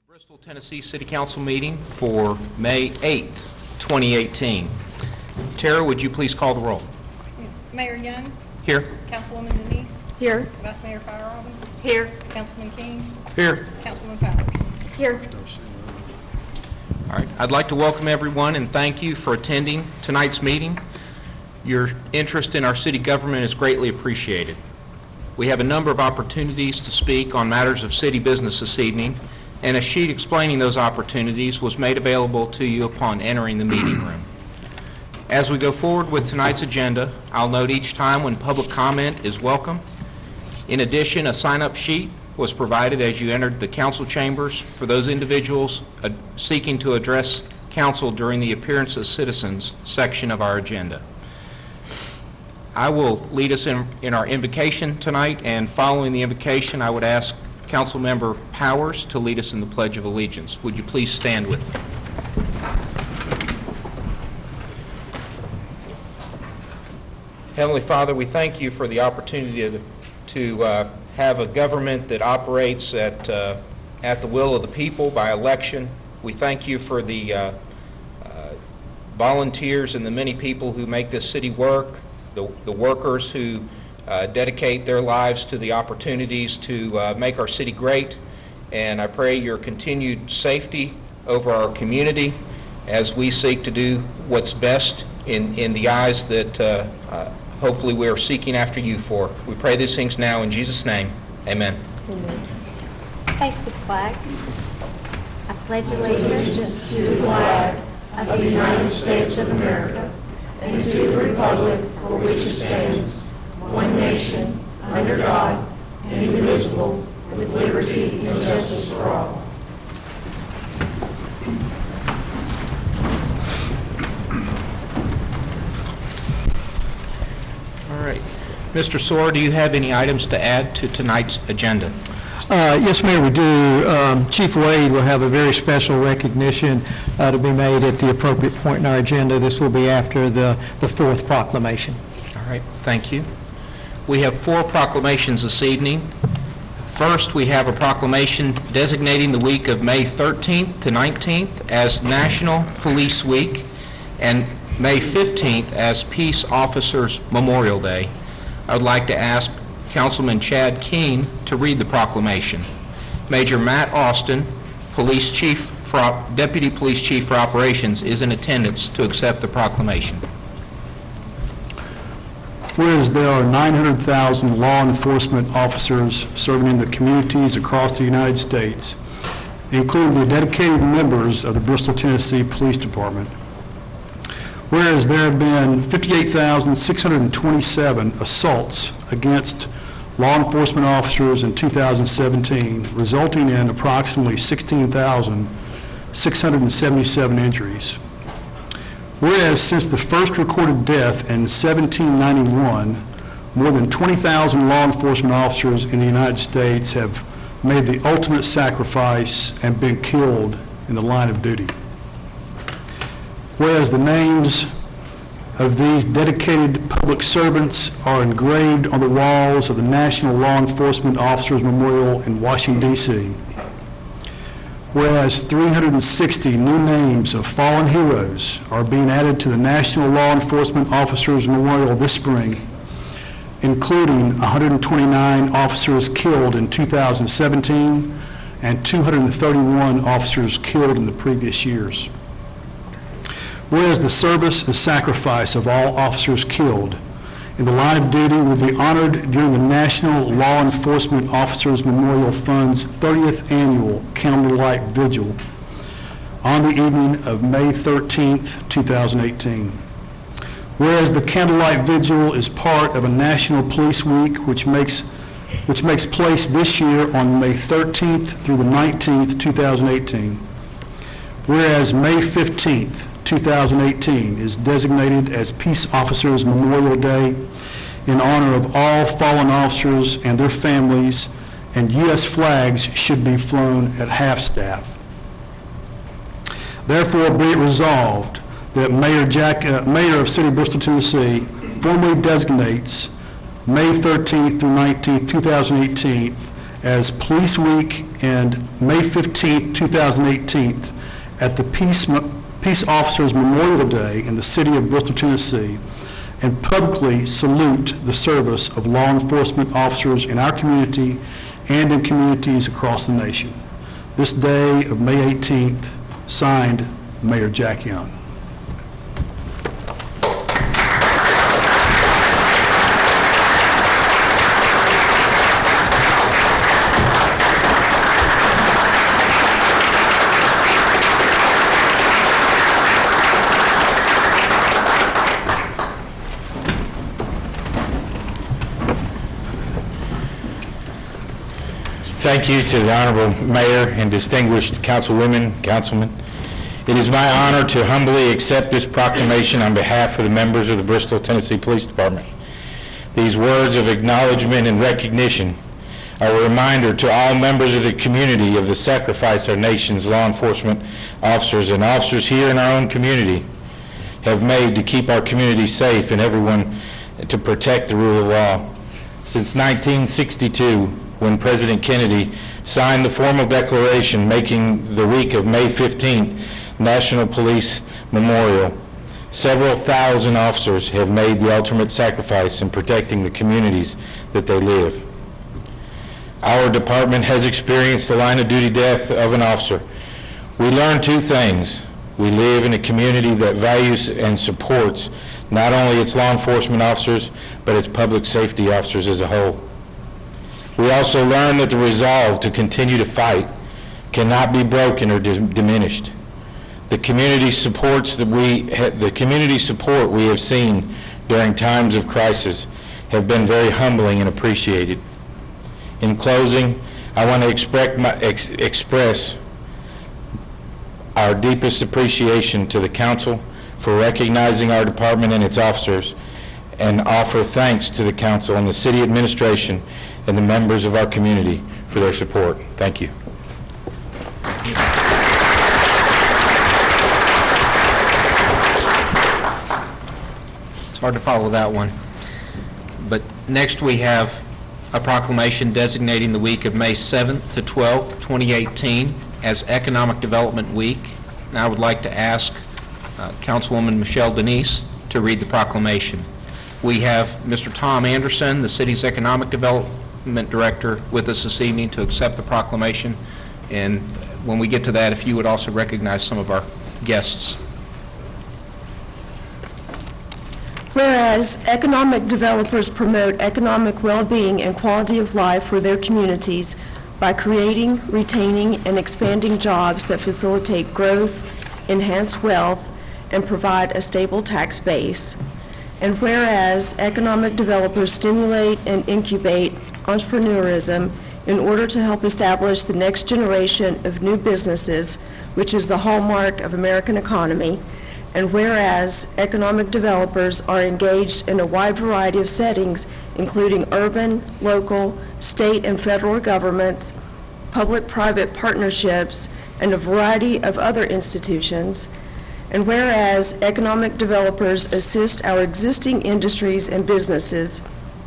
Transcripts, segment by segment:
Bristol, Tennessee City Council meeting for May 8th, 2018. Tara, would you please call the roll? Mayor Young. Here. Councilwoman Denise. Here. Vice Mayor Fryerraven. Here. Councilman King. Here. Councilman Powers. Here. All right. I'd like to welcome everyone and thank you for attending tonight's meeting. Your interest in our city government is greatly appreciated. We have a number of opportunities to speak on matters of city business this evening, and a sheet explaining those opportunities was made available to you upon entering the meeting room. As we go forward with tonight's agenda, I'll note each time when public comment is welcome. In addition, a sign-up sheet was provided as you entered the council chambers for those individuals seeking to address council during the Appearance of Citizens section of our agenda. I will lead us in our invocation tonight, and following the invocation, I would ask Councilmember Powers to lead us in the Pledge of Allegiance. Would you please stand with me? Heavenly Father, we thank you for the opportunity to have a government that operates at the will of the people by election. We thank you for the volunteers and the many people who make this city work, the workers who dedicate their lives to the opportunities to make our city great. And I pray your continued safety over our community as we seek to do what's best in the eyes that hopefully we are seeking after you for. We pray these things now in Jesus' name. Amen. Amen. Face the flag. I pledge allegiance to the flag of the United States of America and to the republic for which it stands, one nation, under God, indivisible, with liberty and justice for all. All right. Mr. Soar, do you have any items to add to tonight's agenda? Yes, Mayor, we do. Chief Wade will have a very special recognition to be made at the appropriate point in our agenda. This will be after the fourth proclamation. All right, thank you. We have 4 proclamations this evening. First, we have a proclamation designating the week of May 13th to 19th as National Police Week and May 15th as Peace Officers Memorial Day. I would like to ask Councilman Chad Keene to read the proclamation. Major Matt Austin, Deputy Police Chief for Operations, is in attendance to accept the proclamation. Whereas there are 900,000 law enforcement officers serving in the communities across the United States, including the dedicated members of the Bristol, Tennessee Police Department. Whereas there have been 58,627 assaults against law enforcement officers in 2017, resulting in approximately 16,677 injuries. Whereas since the first recorded death in 1791, more than 20,000 law enforcement officers in the United States have made the ultimate sacrifice and been killed in the line of duty. Whereas the names of these dedicated public servants are engraved on the walls of the National Law Enforcement Officers Memorial in Washington, D.C. Whereas 360 new names of fallen heroes are being added to the National Law Enforcement Officers Memorial this spring, including 129 officers killed in 2017 and 231 officers killed in the previous years. Whereas the service and sacrifice of all officers killed in the line of duty will be honored during the National Law Enforcement Officers Memorial Fund's 30th Annual Candlelight Vigil on the evening of May 13th, 2018. Whereas the Candlelight Vigil is part of a National Police Week which makes place this year on May 13th through the 19th, 2018. Whereas May 15th, 2018 is designated as Peace Officers Memorial Day in honor of all fallen officers and their families, and U.S. flags should be flown at half-staff. Therefore, be it resolved that Mayor of City of Bristol, Tennessee, formally designates May 13th through 19th, 2018 as Police Week and May 15th, 2018, at the Peace Officers Memorial Day in the city of Bristol, Tennessee, and publicly salute the service of law enforcement officers in our community and in communities across the nation. This day of May 18th, signed, Mayor Jack Young. Thank you to the Honorable Mayor and distinguished councilwomen, councilmen. It is my honor to humbly accept this proclamation on behalf of the members of the Bristol, Tennessee Police Department. These words of acknowledgement and recognition are a reminder to all members of the community of the sacrifice our nation's law enforcement officers and officers here in our own community have made to keep our community safe and everyone to protect the rule of law. Since 1962, when President Kennedy signed the formal declaration making the week of May 15th National Police Memorial, several thousand officers have made the ultimate sacrifice in protecting the communities that they live. Our department has experienced the line of duty death of an officer. We learned two things. We live in a community that values and supports not only its law enforcement officers, but its public safety officers as a whole. We also learn that the resolve to continue to fight cannot be broken or diminished. The community support we have seen during times of crisis have been very humbling and appreciated. In closing, I want to express our deepest appreciation to the council for recognizing our department and its officers, and offer thanks to the council and the city administration and the members of our community for their support. Thank you. It's hard to follow that one. But next we have a proclamation designating the week of May 7th to 12th, 2018 as Economic Development Week. And I would like to ask Councilwoman Michelle Denise to read the proclamation. We have Mr. Tom Anderson, the city's Economic Development Director, with us this evening to accept the proclamation. And when we get to that, if you would also recognize some of our guests. Whereas economic developers promote economic well-being and quality of life for their communities by creating, retaining, and expanding jobs that facilitate growth, enhance wealth, and provide a stable tax base. And whereas economic developers stimulate and incubate entrepreneurism in order to help establish the next generation of new businesses, which is the hallmark of American economy. And whereas economic developers are engaged in a wide variety of settings, including urban, local, state, and federal governments, public-private partnerships, and a variety of other institutions. And whereas economic developers assist our existing industries and businesses,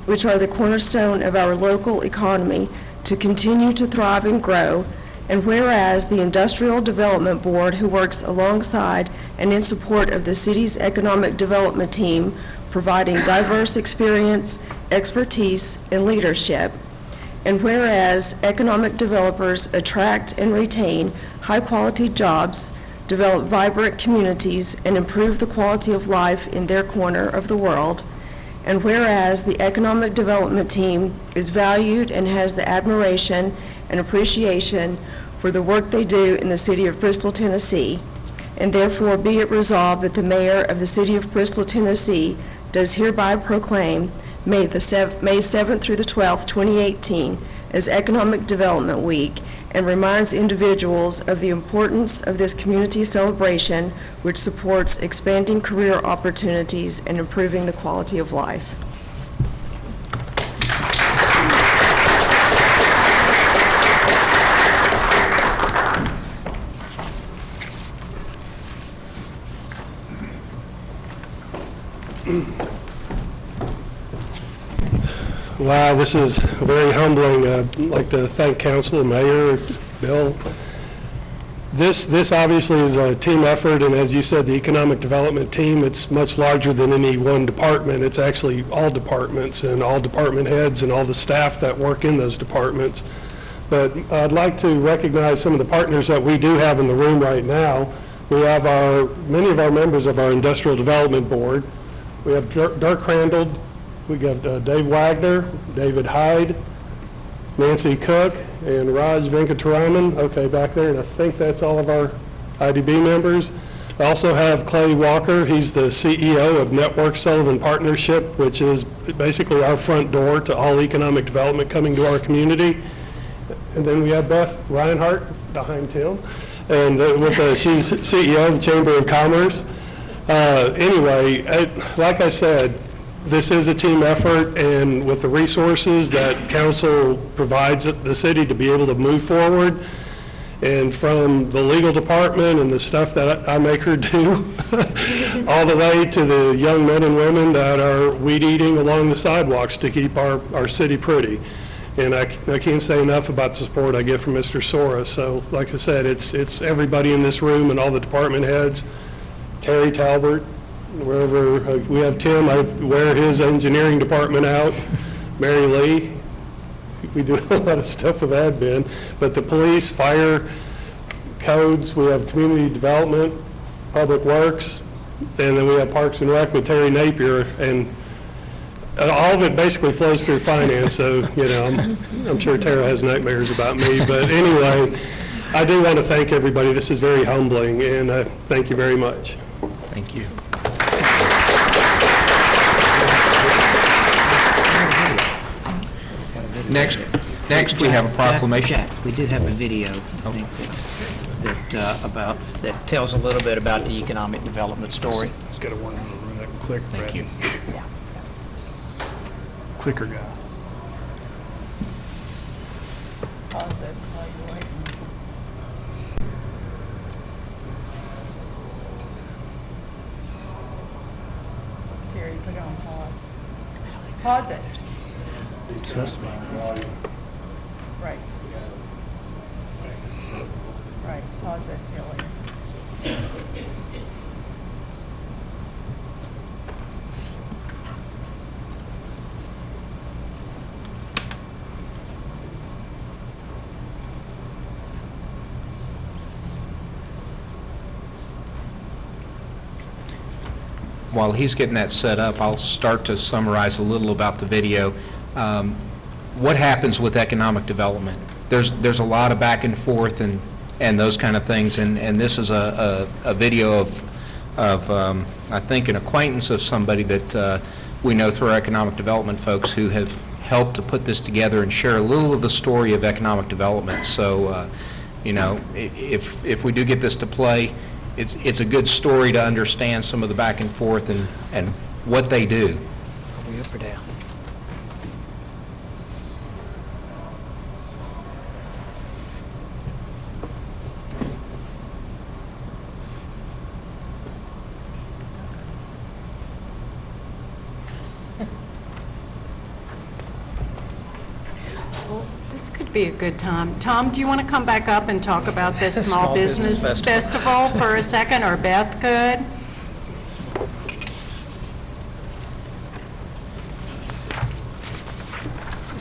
which are the cornerstone of our local economy, to continue to thrive and grow. And whereas the Industrial Development Board, who works alongside and in support of the city's economic development team, providing diverse experience, expertise, and leadership. And whereas economic developers attract and retain high-quality jobs, develop vibrant communities, and improve the quality of life in their corner of the world. And whereas the economic development team is valued and has the admiration and appreciation for the work they do in the city of Bristol, Tennessee, and therefore be it resolved that the mayor of the city of Bristol, Tennessee does hereby proclaim May 7th through the 12th, 2018 as Economic Development Week, and reminds individuals of the importance of this community celebration, which supports expanding career opportunities and improving the quality of life. Wow, this is very humbling. I'd like to thank council, mayor, Bill. This obviously is a team effort, and as you said, the economic development team, it's much larger than any one department. It's actually all departments and all department heads and all the staff that work in those departments. But I'd like to recognize some of the partners that we do have in the room right now. We have many of our members of our Industrial Development Board. We have Dirk Crandall, we got Dave Wagner, David Hyde, Nancy Cook, and Raj Venkataraman, okay, back there, and I think that's all of our IDB members. I also have Clay Walker. He's the CEO of Network Sullivan Partnership, which is basically our front door to all economic development coming to our community. And then we have Beth Reinhardt behind Tim, and she's CEO of the Chamber of Commerce. Anyway, like I said, this is a team effort, and with the resources that council provides the city to be able to move forward, and from the legal department and the stuff that I make her do, all the way to the young men and women that are weed eating along the sidewalks to keep our city pretty. And I can't say enough about the support I get from Mr. Soros. So like I said, it's everybody in this room and all the department heads, Terry Talbert, wherever we have Tim, I wear his engineering department out, Mary Lee, we do a lot of stuff with admin, but the police, fire, codes, we have community development, public works, and then we have Parks and Rec with Terry Napier, and all of it basically flows through finance, so, you know, I'm sure Tara has nightmares about me, but anyway, I do want to thank everybody. This is very humbling, and thank you very much. Thank you. Next we have a proclamation. Jack, we do have a video, I think, that tells a little bit about the economic development story. It's got a one that click. Thank you. Clicker guy. Pause it while you're waiting. Terry, put it on pause. Pause it. It's supposed to be. Right. Right, pause it, Tilly. While he's getting that set up, I'll start to summarize a little about the video. What happens with economic development? There's a lot of back and forth and those kind of things, and this is a video of I think an acquaintance of somebody that we know through our economic development folks who have helped to put this together and share a little of the story of economic development. So, you know, if we do get this to play, it's a good story to understand some of the back and forth and what they do. Are we up or down? This could be a good time. Tom, do you want to come back up and talk about this Small Small Business Business Festival for a second, or Beth could?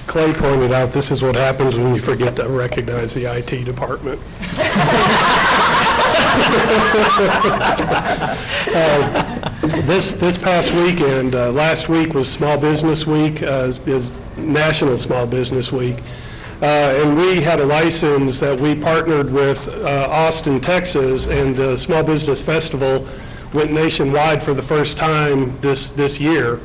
Clay pointed out this is what happens when you forget to recognize the IT department. This past weekend, last week was Small Business Week, is National Small Business Week, and we had a license that we partnered with Austin, Texas, and the Small Business Festival went nationwide for the first time this year.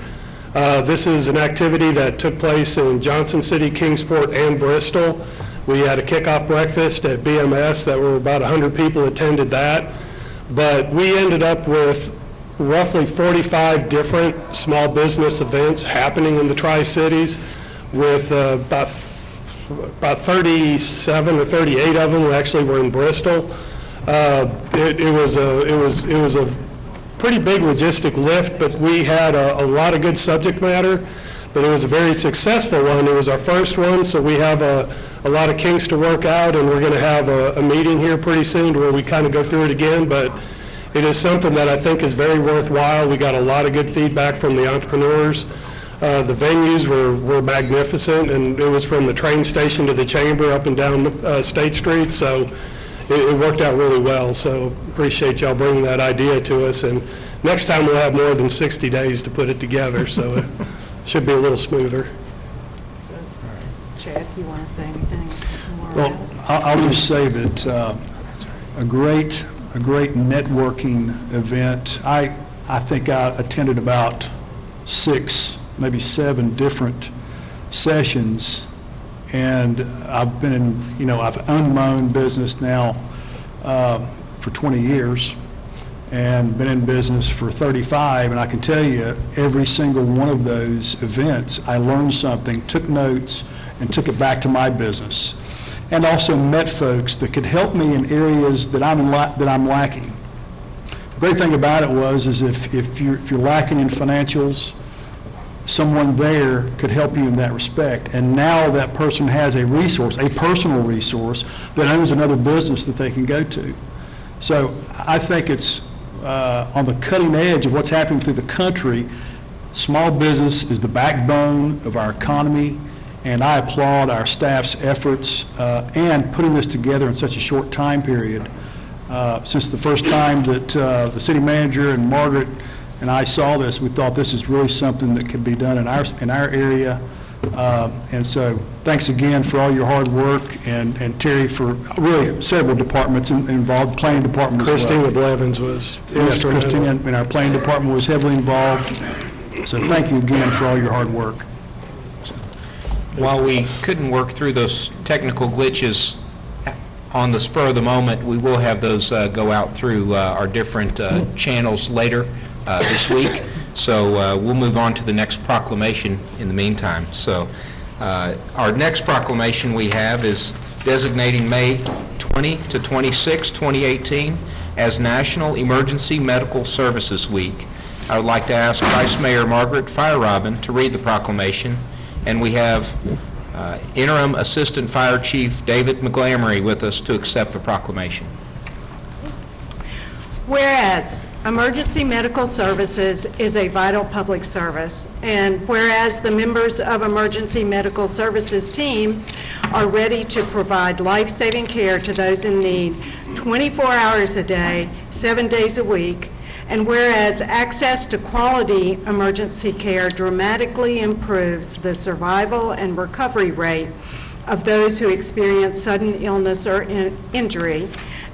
This is an activity that took place in Johnson City, Kingsport, and Bristol. We had a kickoff breakfast at BMS that were about 100 people attended that. But we ended up with roughly 45 different small business events happening in the Tri-Cities, with about 37 or 38 of them actually were in Bristol. It was a pretty big logistic lift, but we had a lot of good subject matter. but it was a very successful one. It was our first one, so we have a lot of kinks to work out, and we're going to have a meeting here pretty soon where we kind of go through it again, but it is something that I think is very worthwhile. We got a lot of good feedback from the entrepreneurs. The venues were magnificent, and it was from the train station to the chamber up and down State Street, so it worked out really well. So appreciate y'all bringing that idea to us, and next time we'll have more than 60 days to put it together, so it should be a little smoother. Chad, do you want to say anything more? Well, I'll just say that a great networking event. I think I attended about 6, maybe 7 different sessions, and I've been in, I've owned my own business now for 20 years and been in business for 35, and I can tell you every single one of those events I learned something, took notes, and took it back to my business, and also met folks that could help me in areas that I'm lacking. The great thing about it is if you're lacking in financials, someone there could help you in that respect. And now that person has a resource, a personal resource, that owns another business that they can go to. So I think it's on the cutting edge of what's happening through the country. Small business is the backbone of our economy, and I applaud our staff's efforts and putting this together in such a short time period. Since the first time that the city manager and Margaret and I saw this, we thought this is really something that could be done in our area. And so thanks again for all your hard work, and Terry for really several departments involved, planning department as well. Christina Blevins was instrumental. Christina and our planning department was heavily involved. So thank you again for all your hard work. While we couldn't work through those technical glitches on the spur of the moment, we will have those go out through our different channels later this week. So we'll move on to the next proclamation in the meantime. So our next proclamation we have is designating May 20 to 26, 2018 as National Emergency Medical Services Week. I would like to ask Vice Mayor Margaret Feierabend to read the proclamation, and we have Interim Assistant Fire Chief David McGlamory with us to accept the proclamation. Whereas emergency medical services is a vital public service, and whereas the members of emergency medical services teams are ready to provide life-saving care to those in need 24 hours a day, 7 days a week, and whereas access to quality emergency care dramatically improves the survival and recovery rate of those who experience sudden illness or injury,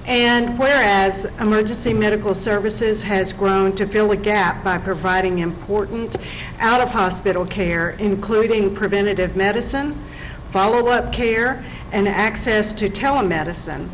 and whereas emergency medical services has grown to fill a gap by providing important out-of-hospital care, including preventative medicine, follow-up care, and access to telemedicine.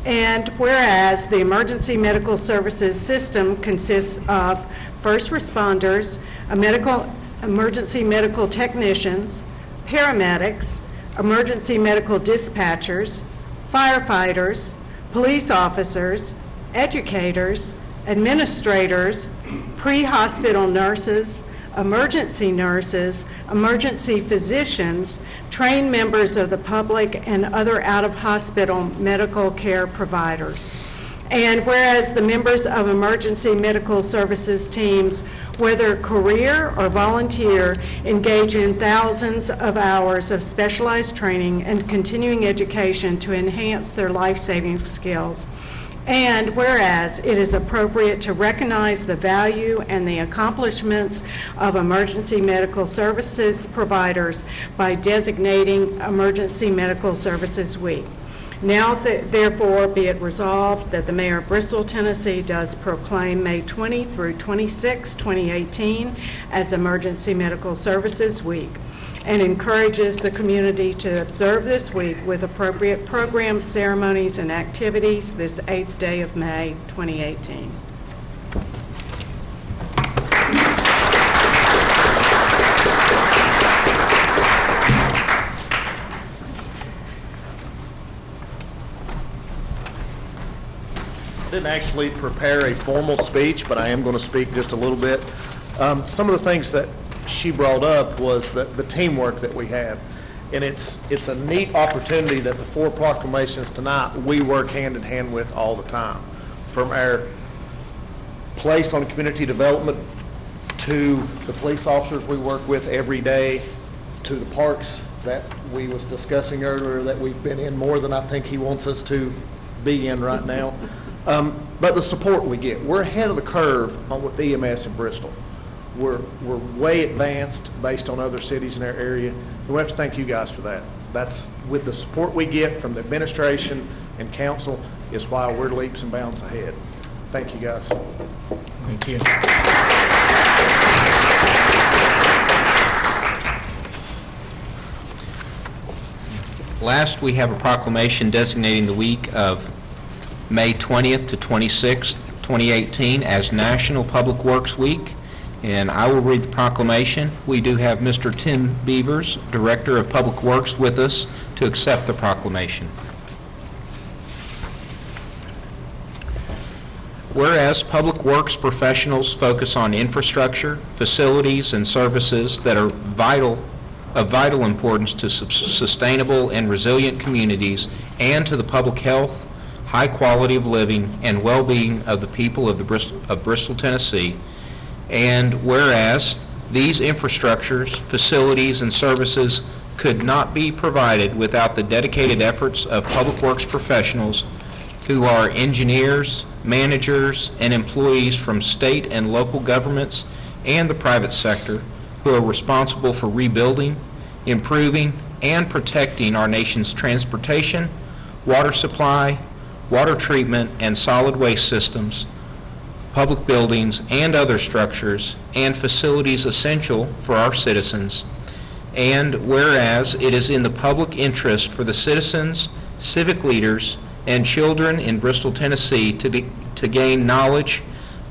And whereas the emergency medical services system consists of first responders, emergency medical technicians, paramedics, emergency medical dispatchers, firefighters, police officers, educators, administrators, pre-hospital nurses, emergency physicians, trained members of the public, and other out-of-hospital medical care providers. And whereas the members of emergency medical services teams, whether career or volunteer, engage in thousands of hours of specialized training and continuing education to enhance their life-saving skills. And whereas it is appropriate to recognize the value and the accomplishments of emergency medical services providers by designating Emergency Medical Services Week. Now, therefore, be it resolved that the Mayor of Bristol, Tennessee does proclaim May 20 through 26, 2018 as Emergency Medical Services Week, and encourages the community to observe this week with appropriate programs, ceremonies, and activities this 8th day of May, 2018. I didn't actually prepare a formal speech, but I am going to speak just a little bit. Some of the things that she brought up was the teamwork that we have. And it's a neat opportunity that the 4 proclamations tonight, we work hand in hand with all the time. From our place on community development to the police officers we work with every day, to the parks that we was discussing earlier that we've been in more than I think he wants us to be in right now. But the support we get, we're ahead of the curve with EMS in Bristol. We're way advanced based on other cities in our area. We have to thank you guys for that. That's with the support we get from the administration and council is why we're leaps and bounds ahead. Thank you, guys. Thank you. Last, we have a proclamation designating the week of May 20th to 26th, 2018 as National Public Works Week. And I will read the proclamation. We do have Mr. Tim Beavers, Director of Public Works, with us to accept the proclamation. Whereas public works professionals focus on infrastructure, facilities, and services that are of vital importance to sustainable and resilient communities and to the public health, high quality of living, and well-being of the people of Bristol, Tennessee. And whereas these infrastructures, facilities, and services could not be provided without the dedicated efforts of public works professionals who are engineers, managers, and employees from state and local governments and the private sector who are responsible for rebuilding, improving, and protecting our nation's transportation, water supply, water treatment, and solid waste systems, public buildings, and other structures and facilities essential for our citizens. And whereas it is in the public interest for the citizens, civic leaders, and children in Bristol, Tennessee to gain knowledge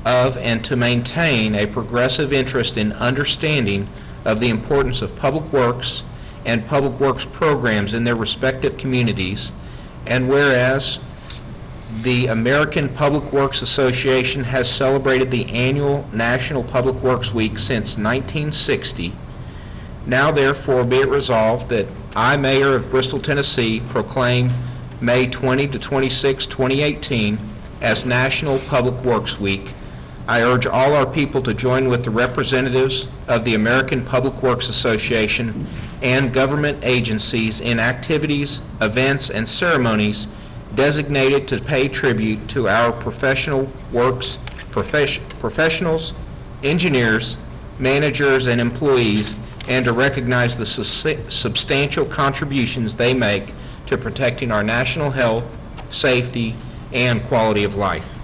of and to maintain a progressive interest in understanding of the importance of public works and public works programs in their respective communities. And whereas the American Public Works Association has celebrated the annual National Public Works Week since 1960, now therefore be it resolved that I, Mayor of Bristol, Tennessee, proclaim May 20 to 26, 2018 as National Public Works Week. I urge all our people to join with the representatives of the American Public Works Association and government agencies in activities, events, and ceremonies designated to pay tribute to our professionals, engineers, managers, and employees, and to recognize the substantial contributions they make to protecting our national health, safety, and quality of life.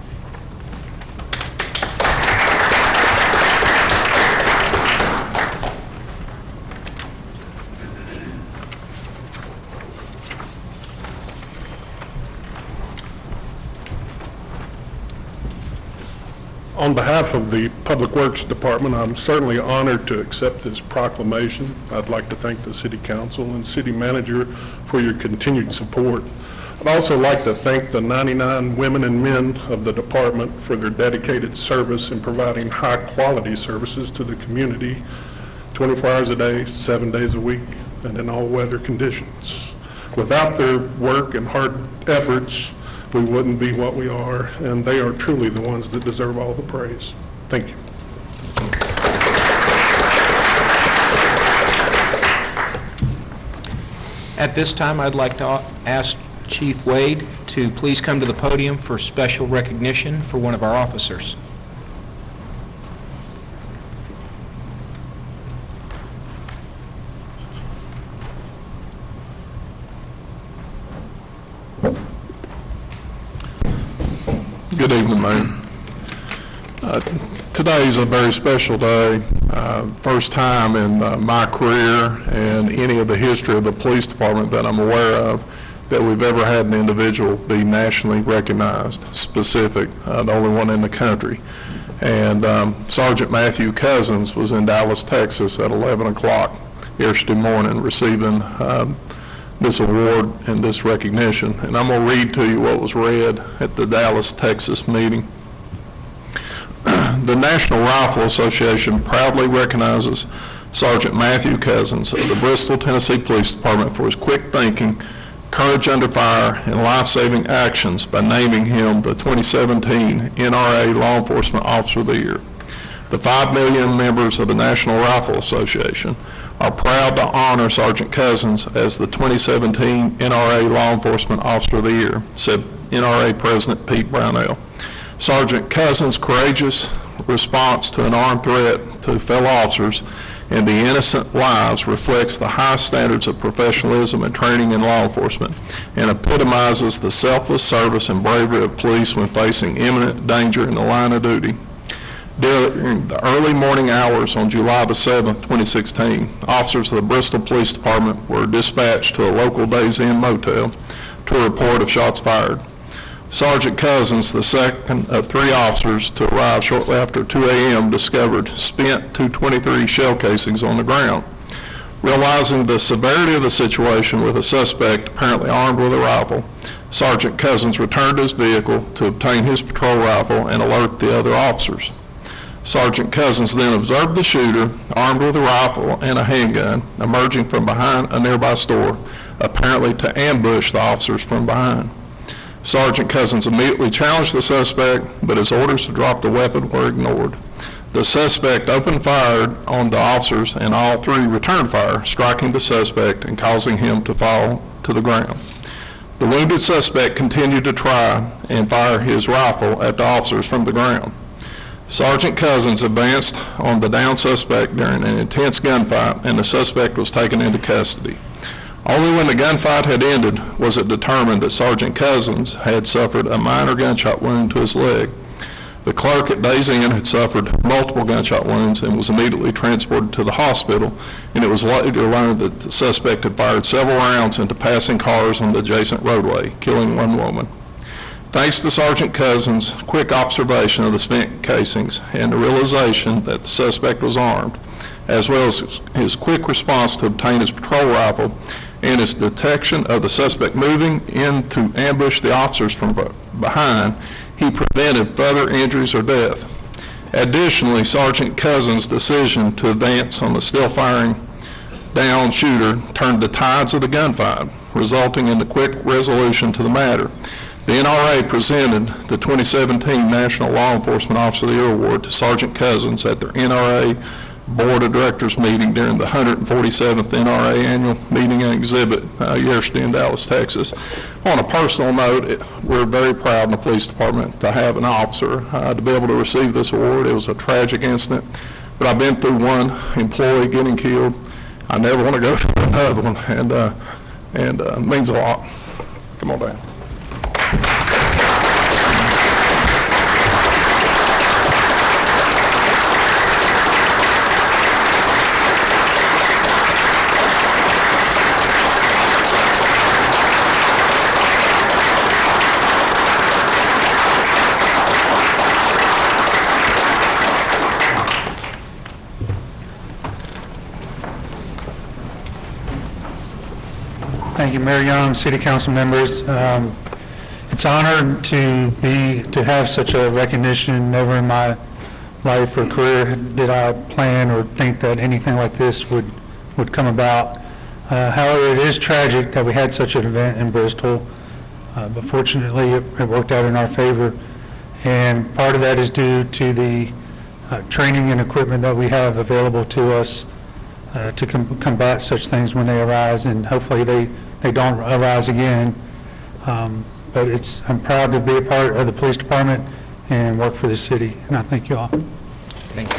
On behalf of the Public Works Department, I'm certainly honored to accept this proclamation. I'd like to thank the City Council and City Manager for your continued support. I'd also like to thank the 99 women and men of the department for their dedicated service in providing high-quality services to the community 24 hours a day, 7 days a week, and in all weather conditions. Without their work and hard efforts, we wouldn't be what we are, and they are truly the ones that deserve all the praise. Thank you. At this time, I'd like to ask Chief Wade to please come to the podium for special recognition for one of our officers. Good evening, Mayor. Today is a very special day. First time in my career and any of the history of the police department that I'm aware of that we've ever had an individual be nationally recognized, specific, the only one in the country. And Sergeant Matthew Cousins was in Dallas, Texas at 11 o'clock yesterday morning receiving this award and this recognition. And I'm going to read to you what was read at the Dallas, Texas meeting. The National Rifle Association proudly recognizes Sergeant Matthew Cousins of the Bristol, Tennessee Police Department for his quick thinking, courage under fire, and life-saving actions by naming him the 2017 NRA Law Enforcement Officer of the Year. The 5 million members of the National Rifle Association are proud to honor Sergeant Cousins as the 2017 NRA Law Enforcement Officer of the Year, said NRA President Pete Brownell. Sergeant Cousins' courageous response to an armed threat to fellow officers and the innocent lives reflects the high standards of professionalism and training in law enforcement and epitomizes the selfless service and bravery of police when facing imminent danger in the line of duty. During the early morning hours on July the 7th, 2016, officers of the Bristol Police Department were dispatched to a local Days Inn motel to a report of shots fired. Sergeant Cousins, the second of 3 officers to arrive shortly after 2 a.m., discovered spent .223 shell casings on the ground. Realizing the severity of the situation with a suspect apparently armed with a rifle, Sergeant Cousins returned to his vehicle to obtain his patrol rifle and alert the other officers. Sergeant Cousins then observed the shooter, armed with a rifle and a handgun, emerging from behind a nearby store, apparently to ambush the officers from behind. Sergeant Cousins immediately challenged the suspect, but his orders to drop the weapon were ignored. The suspect opened fire on the officers, and all 3 returned fire, striking the suspect and causing him to fall to the ground. The wounded suspect continued to try and fire his rifle at the officers from the ground. Sergeant Cousins advanced on the downed suspect during an intense gunfight, and the suspect was taken into custody. Only when the gunfight had ended was it determined that Sergeant Cousins had suffered a minor gunshot wound to his leg. The clerk at Days Inn had suffered multiple gunshot wounds and was immediately transported to the hospital, and it was later learned that the suspect had fired several rounds into passing cars on the adjacent roadway, killing 1 woman. Thanks to Sergeant Cousins' quick observation of the spent casings and the realization that the suspect was armed, as well as his quick response to obtain his patrol rifle, and his detection of the suspect moving in to ambush the officers from behind, he prevented further injuries or death. Additionally, Sergeant Cousins' decision to advance on the still firing down shooter turned the tides of the gunfight, resulting in the quick resolution to the matter. The NRA presented the 2017 National Law Enforcement Officer of the Year Award to Sergeant Cousins at their NRA Board of Directors meeting during the 147th NRA Annual Meeting and Exhibit yesterday in Dallas, Texas. On a personal note, we're very proud in the police department to have an officer to be able to receive this award. It was a tragic incident, but I've been through one employee getting killed. I never want to go through another one, and it means a lot. Come on down. Thank you, Mayor Young, City Council members. It's an honor to have such a recognition. Never in my life or career did I plan or think that anything like this would come about. However, it is tragic that we had such an event in Bristol, but fortunately it worked out in our favor. And part of that is due to the training and equipment that we have available to us to combat such things when they arise, and hopefully they don't arise again. But I'm proud to be a part of the police department and work for the city, and I thank you all. Thank you.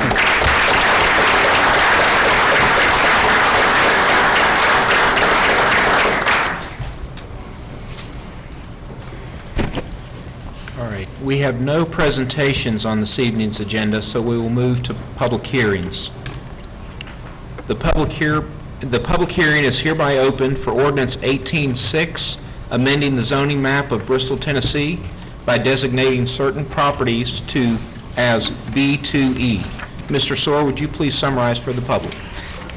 All right, we have no presentations on this evening's agenda, so we will move to public hearings. The public hearing is hereby open for Ordinance 18-6, amending the zoning map of Bristol, Tennessee by designating certain properties as B2E. Mr. Soar, would you please summarize for the public?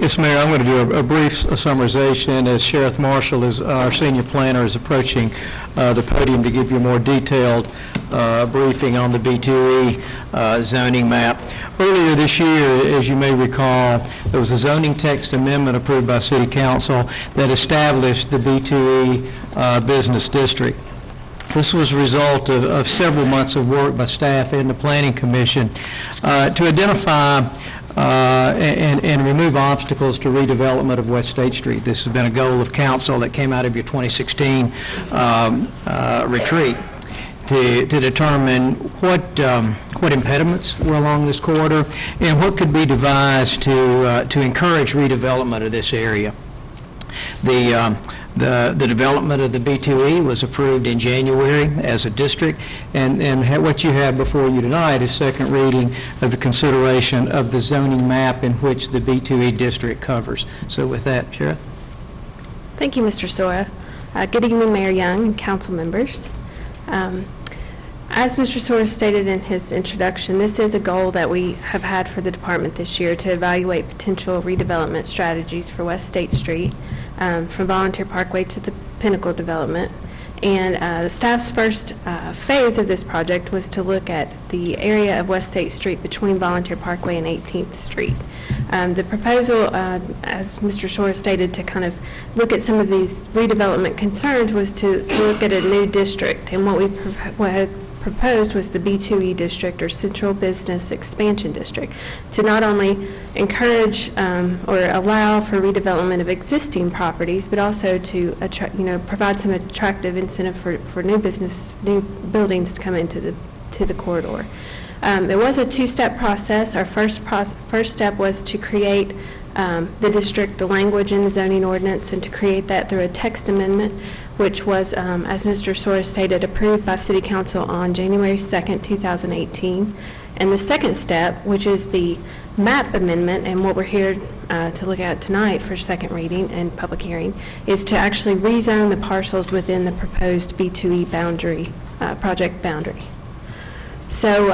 Yes, Mayor, I'm going to do a brief summarization as Sheriff Marshall, our senior planner, is approaching the podium to give you a more detailed briefing on the B2E zoning map. Earlier this year, as you may recall, there was a zoning text amendment approved by City Council that established the B2E business district. This was a result of several months of work by staff and the Planning Commission to identify and remove obstacles to redevelopment of West State Street. This has been a goal of council that came out of your 2016 retreat to determine what impediments were along this corridor and what could be devised to encourage redevelopment of this area. The development of the B2E was approved in January as a district, and what you have before you tonight is second reading of the consideration of the zoning map in which the B2E district covers. So with that, Sheriff. Thank you, Mr. Sora. Good evening, Mayor Young and council members. As Mr. Sora stated in his introduction, this is a goal that we have had for the department this year to evaluate potential redevelopment strategies for West State Street, from Volunteer Parkway to the Pinnacle development. And the staff's first phase of this project was to look at the area of West State Street between Volunteer Parkway and 18th Street. The proposal, as Mr. Shore stated, to kind of look at some of these redevelopment concerns was to look at a new district. And what had proposed was the B2E district, or Central Business Expansion District, to not only encourage or allow for redevelopment of existing properties, but also to provide some attractive incentive for new buildings to come into the corridor. It was a two-step process. Our first step was to create the district, the language in the zoning ordinance, and to create that through a text amendment, which was, as Mr. Sora stated, approved by City Council on January 2nd, 2018. And the second step, which is the map amendment, and what we're here to look at tonight for second reading and public hearing, is to actually rezone the parcels within the proposed B2E boundary, project boundary. So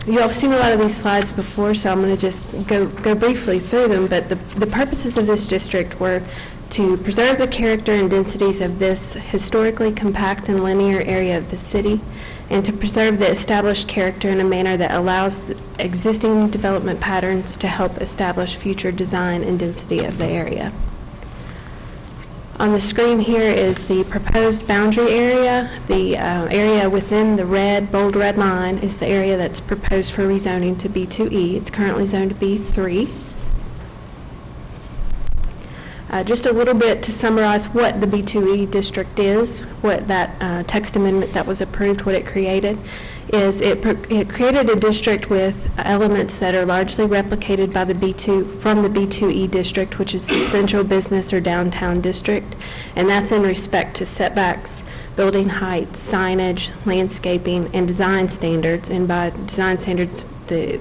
you all have seen a lot of these slides before, so I'm going to just go briefly through them. But the purposes of this district were to preserve the character and densities of this historically compact and linear area of the city, and to preserve the established character in a manner that allows the existing development patterns to help establish future design and density of the area. On the screen here is the proposed boundary area. The area within the bold red line is the area that's proposed for rezoning to B2E. It's currently zoned to B3. Just a little bit to summarize what the B2E district is, what that text amendment that was approved, what it created, is it created a district with elements that are largely replicated by from the B2E district, which is the central business or downtown district, and that's in respect to setbacks, building height, signage, landscaping, and design standards. And by design standards,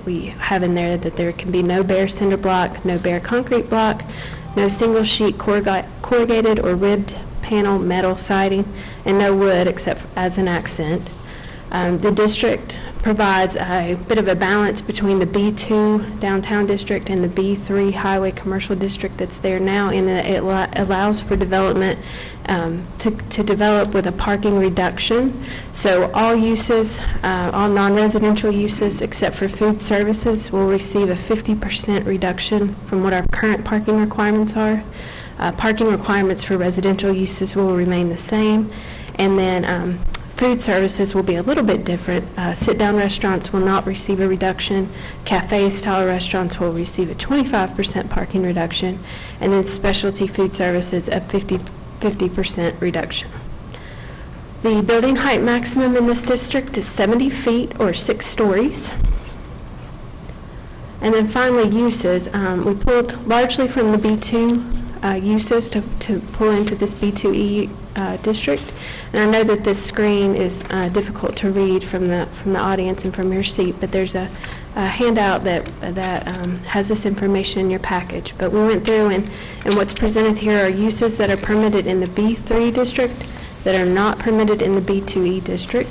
we have in there that there can be no bare cinder block, no bare concrete block, no single sheet corrugated or ribbed panel metal siding, and no wood except as an accent. The district provides a bit of a balance between the B2 downtown district and the B3 highway commercial district that's there now, in that it allows for development to develop with a parking reduction. So all uses, all non-residential uses except for food services will receive a 50% reduction from what our current parking requirements are. Parking requirements for residential uses will remain the same. And then food services will be a little bit different. Sit-down restaurants will not receive a reduction. Cafe-style restaurants will receive a 25% parking reduction. And then specialty food services a 50% reduction. The building height maximum in this district is 70 feet or 6 stories. And then finally, uses. We pulled largely from the B2 uses to pull into this B2E district. And I know that this screen is difficult to read from the audience and from your seat, but there's a handout that has this information in your package. But we went through, and what's presented here are uses that are permitted in the B3 district that are not permitted in the B2E district.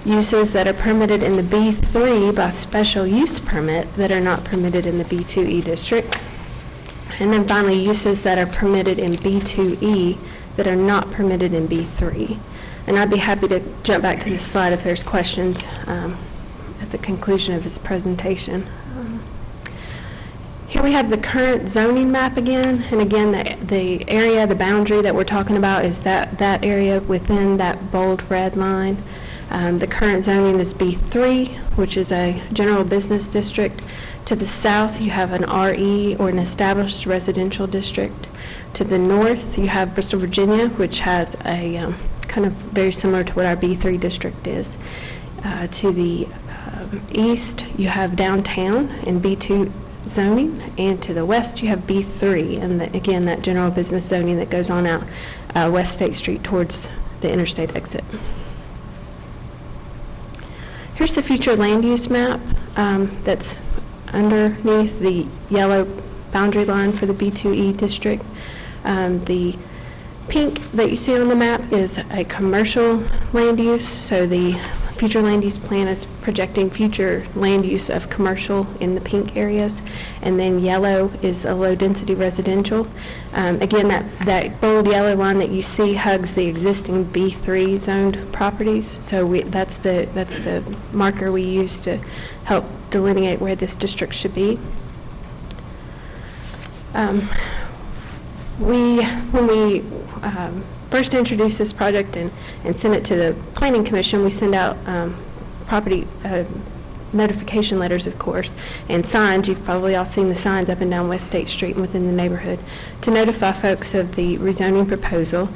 uses that are permitted in the B3 by special use permit that are not permitted in the B2E district. And then finally, uses that are permitted in B2E that are not permitted in B3. And I'd be happy to jump back to this slide if there's questions at the conclusion of this presentation. Here we have the current zoning map again, and again, the area, the boundary that we're talking about is that area within that bold red line. The current zoning is B3, which is a general business district. To the south, you have an RE, or an established residential district. To the north, you have Bristol, Virginia, which has a kind of very similar to what our B3 district is. To the east, you have downtown in B2 zoning, and to the west you have B3, and again that general business zoning that goes on out West State Street towards the interstate exit. Here's the future land use map that's underneath the yellow boundary line for the B2E district. The pink that you see on the map is a commercial land use, so the future land use plan is projecting future land use of commercial in the pink areas, and then yellow is a low-density residential. Again, that bold yellow line that you see hugs the existing B3 zoned properties, so that's the marker we use to help delineate where this district should be. When we first introduced this project and sent it to the Planning Commission, we send out property notification letters, of course, and signs. You've probably all seen the signs up and down West State Street and within the neighborhood to notify folks of the rezoning proposal.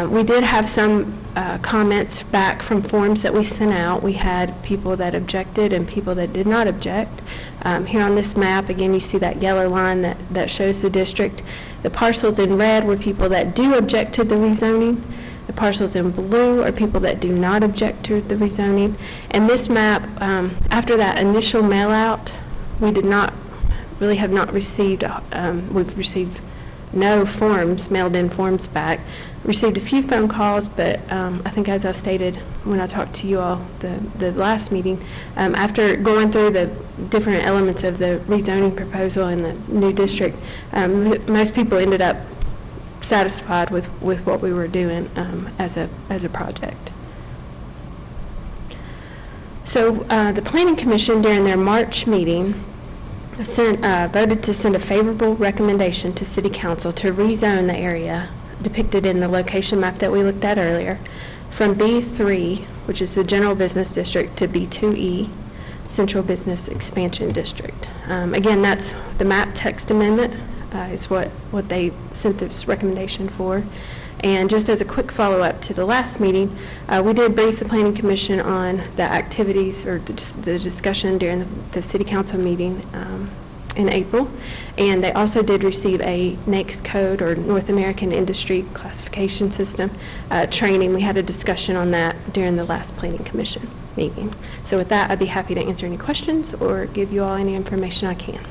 We did have some comments back from forms that we sent out. We had people that objected and people that did not object. Here on this map, again, you see that yellow line that shows the district. The parcels in red were people that do object to the rezoning. The parcels in blue are people that do not object to the rezoning. And this map, after that initial mail out, we did not really have not received, we've received no forms, mailed in forms back. Received a few phone calls, but I think as I stated when I talked to you all the last meeting, after going through the different elements of the rezoning proposal in the new district, most people ended up satisfied with what we were doing as a project. So the Planning Commission during their March meeting voted to send a favorable recommendation to City Council to rezone the area depicted in the location map that we looked at earlier from B3, which is the General Business District, to B2E, Central Business Expansion District. Again, that's the map text amendment is what they sent this recommendation for. And just as a quick follow-up to the last meeting, we did brief the Planning Commission on the activities or the discussion during the City Council meeting in April, and they also did receive a NAICS code, or North American Industry Classification System training. We had a discussion on that during the last Planning Commission meeting. So with that, I'd be happy to answer any questions or give you all any information I can.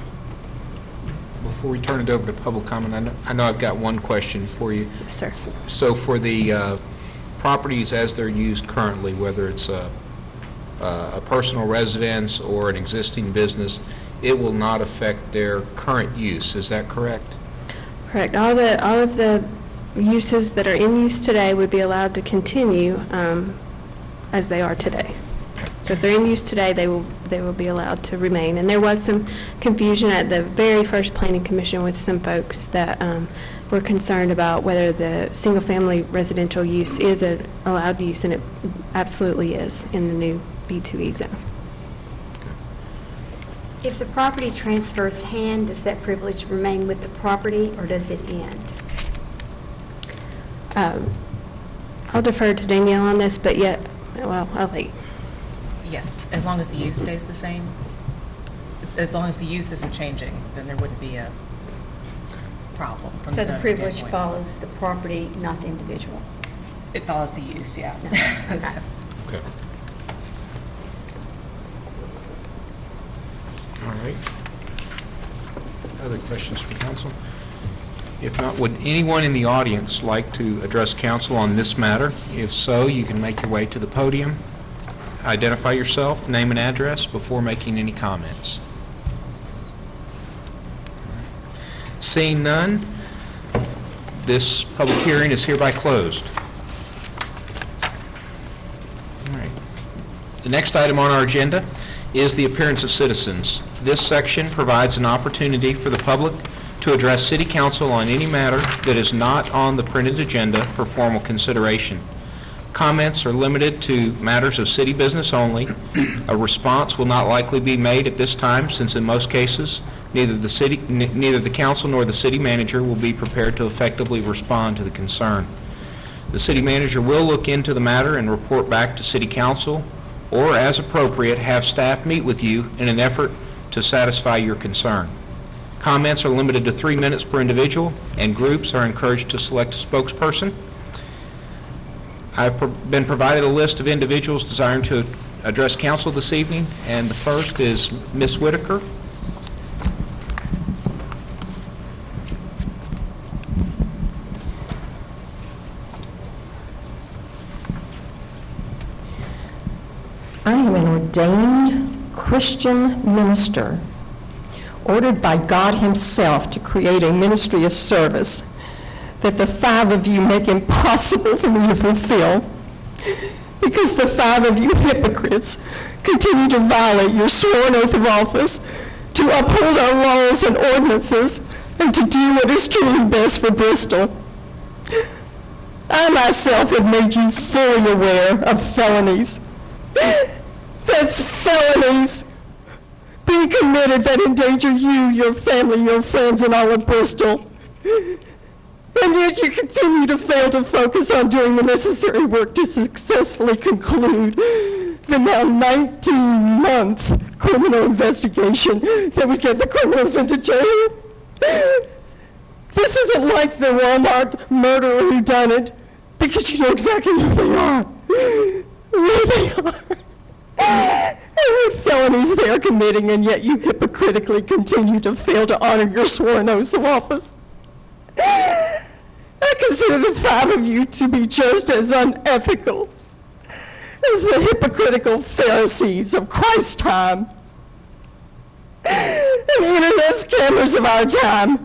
Before we turn it over to public comment, I know I've got one question for you. Yes, sir. So for the properties as they're used currently, whether it's a personal residence or an existing business, it will not affect their current use. Is that correct? Correct. All of the uses that are in use today would be allowed to continue as they are today. So if they're in use today, they will be allowed to remain. And there was some confusion at the very first Planning Commission with some folks that were concerned about whether the single-family residential use is an allowed use, and it absolutely is in the new B2E zone. If the property transfers hand, does that privilege remain with the property, or does it end? I'll defer to Danielle on this, but yet, well, I'll wait. Yes, as long as the use stays the same. As long as the use isn't changing, then there wouldn't be a problem. From So a the zoning privilege standpoint. follows the property, not the individual? It follows the use, yeah. No. Okay. Okay. All right. Other questions from council? If not, would anyone in the audience like to address council on this matter? If so, you can make your way to the podium. identify yourself, name and address before making any comments. Seeing none, this public hearing is hereby closed. All right. The next item on our agenda is the appearance of citizens. This section provides an opportunity for the public to address City Council on any matter that is not on the printed agenda for formal consideration. Comments are limited to matters of city business only. A response will not likely be made at this time, since in most cases, neither the council nor the city manager will be prepared to effectively respond to the concern. The city manager will look into the matter and report back to City Council, or as appropriate, have staff meet with you in an effort to satisfy your concern. Comments are limited to 3 minutes per individual, and groups are encouraged to select a spokesperson. I've been provided a list of individuals desiring to address council this evening, and the first is Ms. Whitaker. I am an ordained Christian minister, ordered by God Himself to create a ministry of service that the 5 of you make impossible for me to fulfill, because the 5 of you hypocrites continue to violate your sworn oath of office, to uphold our laws and ordinances, and to do what is truly best for Bristol. I myself have made you fully aware of felonies. That's felonies being committed that endanger you, your family, your friends, and all of Bristol. And yet you continue to fail to focus on doing the necessary work to successfully conclude the now 19-month criminal investigation that would get the criminals into jail. This isn't like the Walmart murderer who done it, because you know exactly who they are, where they are, and what felonies they are committing, and yet you hypocritically continue to fail to honor your sworn oaths of office. I consider the 5 of you to be just as unethical as the hypocritical Pharisees of Christ's time and the internet scammers of our time,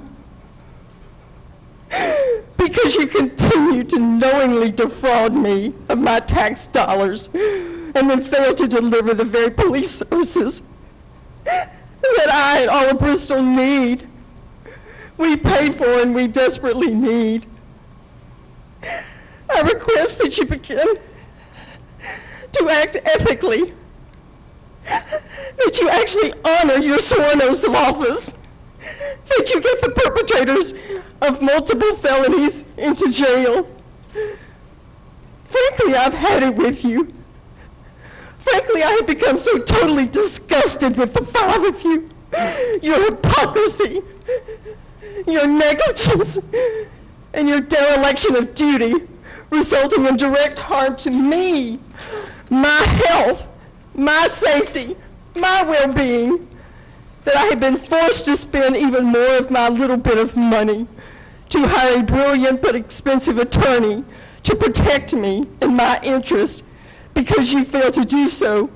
because you continue to knowingly defraud me of my tax dollars and then fail to deliver the very police services that I and all of Bristol need. We pay for and we desperately need. I request that you begin to act ethically, that you actually honor your sworn oaths of office, that you get the perpetrators of multiple felonies into jail. Frankly, I've had it with you. Frankly, I have become so totally disgusted with the 5 of you, your hypocrisy, your negligence, and your dereliction of duty, resulting in direct harm to me, my health, my safety, my well-being, that I have been forced to spend even more of my little bit of money to hire a brilliant but expensive attorney to protect me and my interest, because you fail to do so.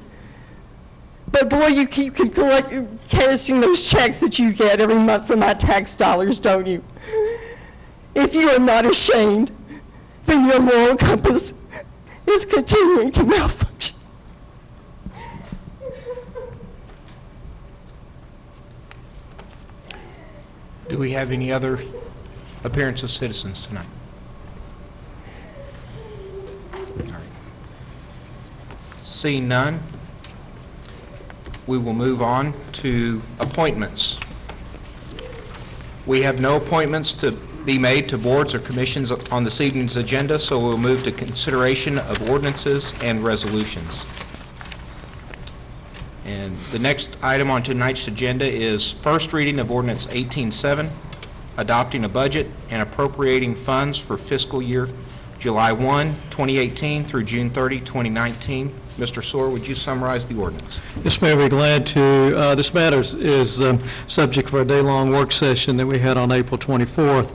But boy, you keep cashing those checks that you get every month from my tax dollars, don't you? If you are not ashamed, then your moral compass is continuing to malfunction. Do we have any other appearance of citizens tonight? All right. Seeing none, we will move on to appointments. We have no appointments to be made to boards or commissions on this evening's agenda, so we'll move to consideration of ordinances and resolutions. And the next item on tonight's agenda is first reading of Ordinance 18-7, adopting a budget and appropriating funds for fiscal year July 1, 2018 through June 30, 2019. Mr. Soar, would you summarize the ordinance? Yes, Mayor, we're glad to. This matter is subject for a day-long work session that we had on April 24th,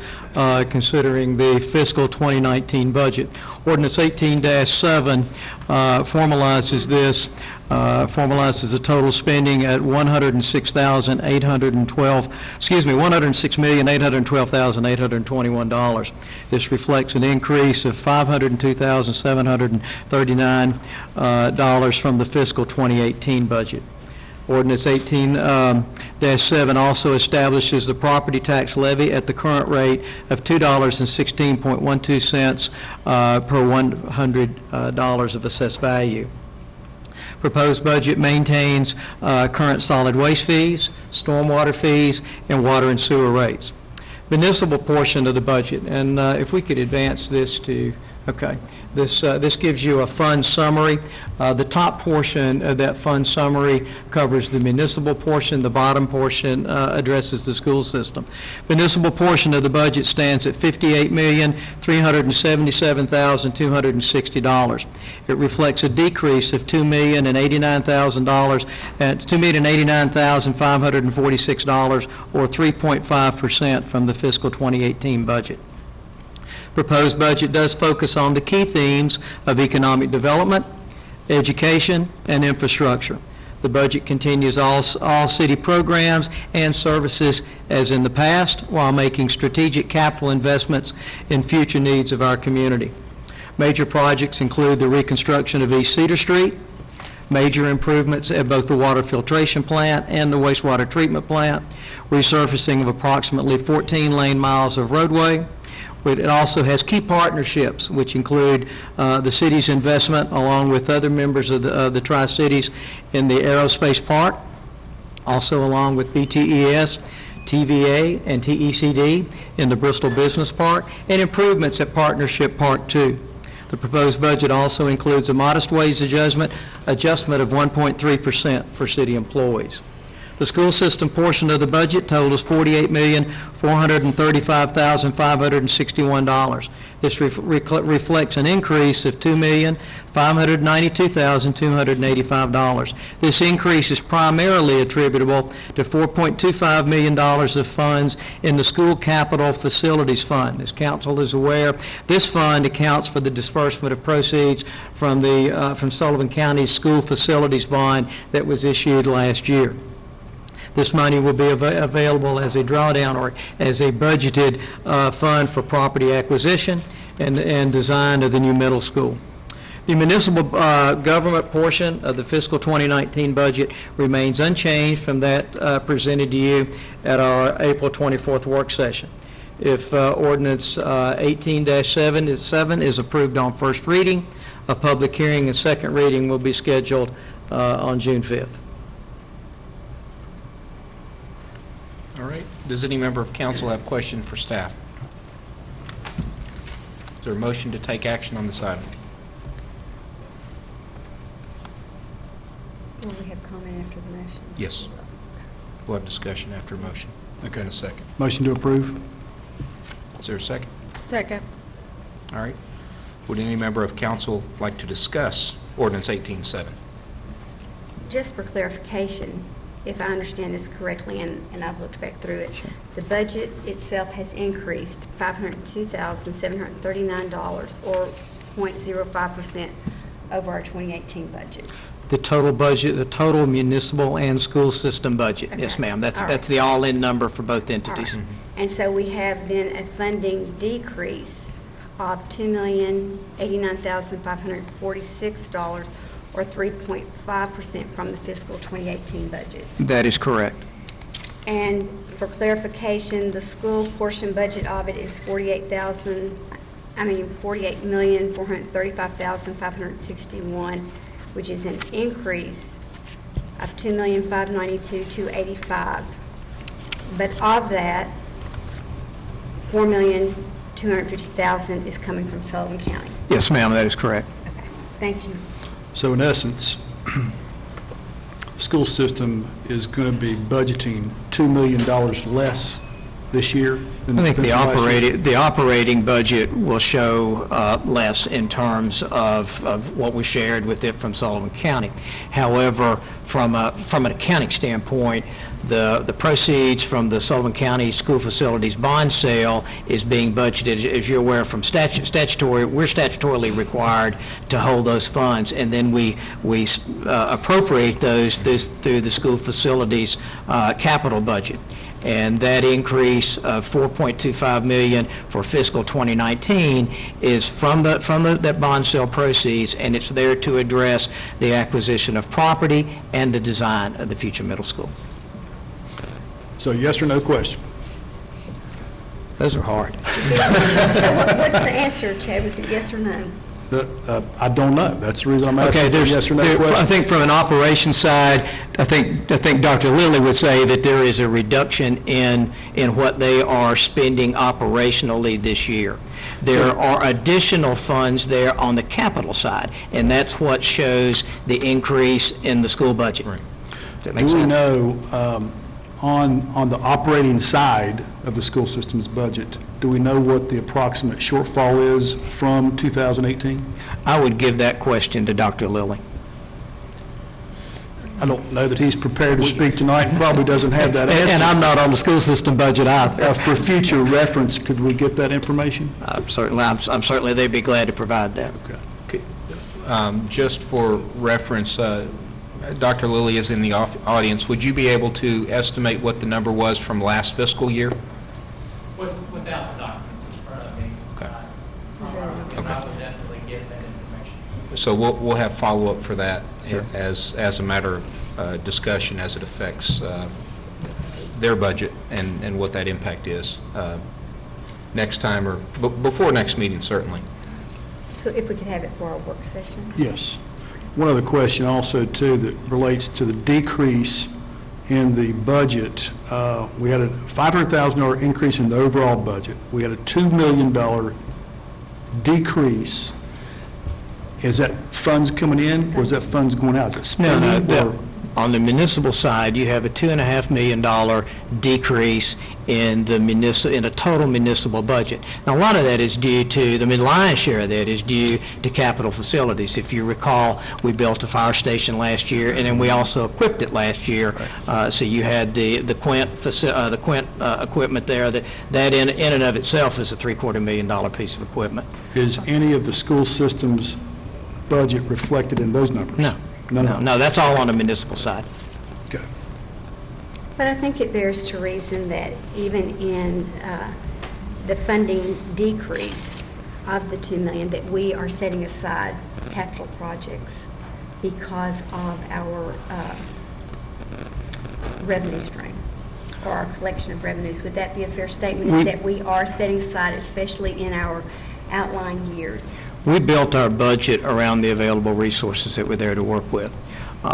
considering the fiscal 2019 budget. Ordinance 18-7 formalizes this, formalizes the total spending at $106,812,821. This reflects an increase of $502,739 from the fiscal 2018 budget. Ordinance 18-7 also establishes the property tax levy at the current rate of $2.1612 per $100 of assessed value. Proposed budget maintains current solid waste fees, stormwater fees, and water and sewer rates. Municipal portion of the budget, and if we could advance this to, okay, this gives you a fund summary. The top portion of that fund summary covers the municipal portion. The bottom portion addresses the school system. Municipal portion of the budget stands at $58,377,260. It reflects a decrease of $2,089,000 at $2,089,546, or 3.5% from the fiscal 2018 budget. Proposed budget does focus on the key themes of economic development, education, and infrastructure. The budget continues all city programs and services as in the past, while making strategic capital investments in future needs of our community. Major projects include the reconstruction of East Cedar Street, major improvements at both the water filtration plant and the wastewater treatment plant, resurfacing of approximately 14 lane miles of roadway. It also has key partnerships, which include the city's investment, along with other members of the Tri-Cities, in the Aerospace Park, also along with BTES, TVA, and TECD in the Bristol Business Park, and improvements at Partnership Park 2. The proposed budget also includes a modest wage adjustment of 1.3% for city employees. The school system portion of the budget totals $48,435,561. This reflects an increase of $2,592,285. This increase is primarily attributable to $4.25 million of funds in the School Capital Facilities Fund. As council is aware, this fund accounts for the disbursement of proceeds from Sullivan County's school facilities bond that was issued last year. This money will be available as a drawdown or as a budgeted fund for property acquisition and design of the new middle school. The municipal government portion of the fiscal 2019 budget remains unchanged from that presented to you at our April 24th work session. If ordinance 18-7 is approved on first reading, a public hearing and second reading will be scheduled on June 5th. All right. Does any member of council have a question for staff? Is there a motion to take action on this item? Will we have comment after the motion? Yes. We'll have discussion after a motion. Okay. In a second. Motion to approve? Is there a second? Second. All right. Would any member of council like to discuss ordinance 18-7? Just for clarification, if I understand this correctly, and I've looked back through it, sure. The budget itself has increased $502,739, or 0.05% over our 2018 budget. The total budget, the total municipal and school system budget. Okay. Yes, ma'am. That's the all-in number for both entities. Right. And so we have then a funding decrease of $2,089,546, or 3.5% from the fiscal 2018 budget. That is correct. And for clarification, the school portion budget of it is $48,435,561, which is an increase of $2,592,285. But of that, $4,250,000 is coming from Sullivan County. Yes, ma'am, that is correct. Okay, thank you. So in essence, the school system is going to be budgeting $2 million less this year? I think the operating budget will show less in terms of what we shared with it from Sullivan County. However, from an accounting standpoint, the proceeds from the Sullivan County School Facilities bond sale is being budgeted, as you're aware, from statutory. We're statutorily required to hold those funds, and then we appropriate those through the school facilities capital budget. And that increase of $4.25 million for fiscal 2019 is from that bond sale proceeds, and it's there to address the acquisition of property and the design of the future middle school. So yes or no question? Those are hard. So what's the answer, Chad? Was it yes or no? I don't know. That's the reason I'm asking for a yes or no question. I think from an operations side, I think Dr. Lilly would say that there is a reduction in what they are spending operationally this year. There are additional funds there on the capital side, and that's what shows the increase in the school budget. Right. Does that make sense? Do we know, on the operating side of the school system's budget, do we know what the approximate shortfall is from 2018? I would give that question to Dr. Lilly. I don't know that he's prepared to speak tonight, probably doesn't have that answer. And I'm not on the school system budget either. For future reference, could we get that information? Certainly, they'd be glad to provide that. Okay. Just for reference, Dr. Lilly is in the audience. Would you be able to estimate what the number was from last fiscal year? Without the documents in front of me. Okay. I would definitely get that information. So we'll have follow-up for that Sure. as a matter of discussion as it affects their budget and what that impact is next time or before next meeting, certainly. So if we could have it for our work session? Yes. One other question also, too, that relates to the decrease in the budget. We had a $500,000 increase in the overall budget. We had a $2 million decrease. Is that funds coming in, or is that funds going out? Is it spending? No. On the municipal side, you have a $2.5 million decrease in the total municipal budget. Now, a lot of that is due to, the lion's share of that is due to capital facilities. If you recall, we built a fire station last year, and then we also equipped it last year. So you had the Quint equipment there. That in and of itself is a $750,000 piece of equipment. Is any of the school system's budget reflected in those numbers? No. No, that's all on the municipal side. Okay. But I think it bears to reason that even in the funding decrease of the $2 million, that we are setting aside capital projects because of our revenue stream or our collection of revenues. Would that be a fair statement, that we are setting aside, especially in our outlying years? We built our budget around the available resources that were there to work with. We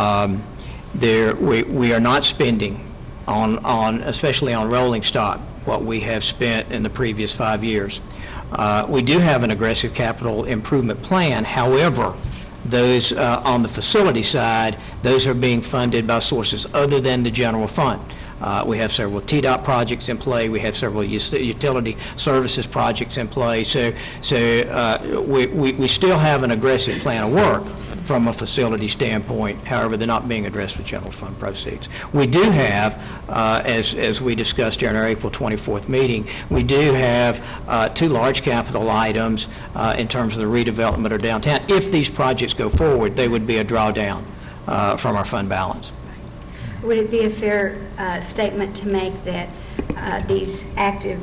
are not spending on especially on rolling stock, what we have spent in the previous 5 years. We do have an aggressive capital improvement plan. However, those on the facility side, those are being funded by sources other than the general fund. We have several TDOT projects in play. We have several utility services projects in play. So we still have an aggressive plan of work from a facility standpoint. However, they're not being addressed with general fund proceeds. We do have, as we discussed during our April 24th meeting, we do have 2 large capital items in terms of the redevelopment of downtown. If these projects go forward, they would be a drawdown from our fund balance. Would it be a fair statement to make that these active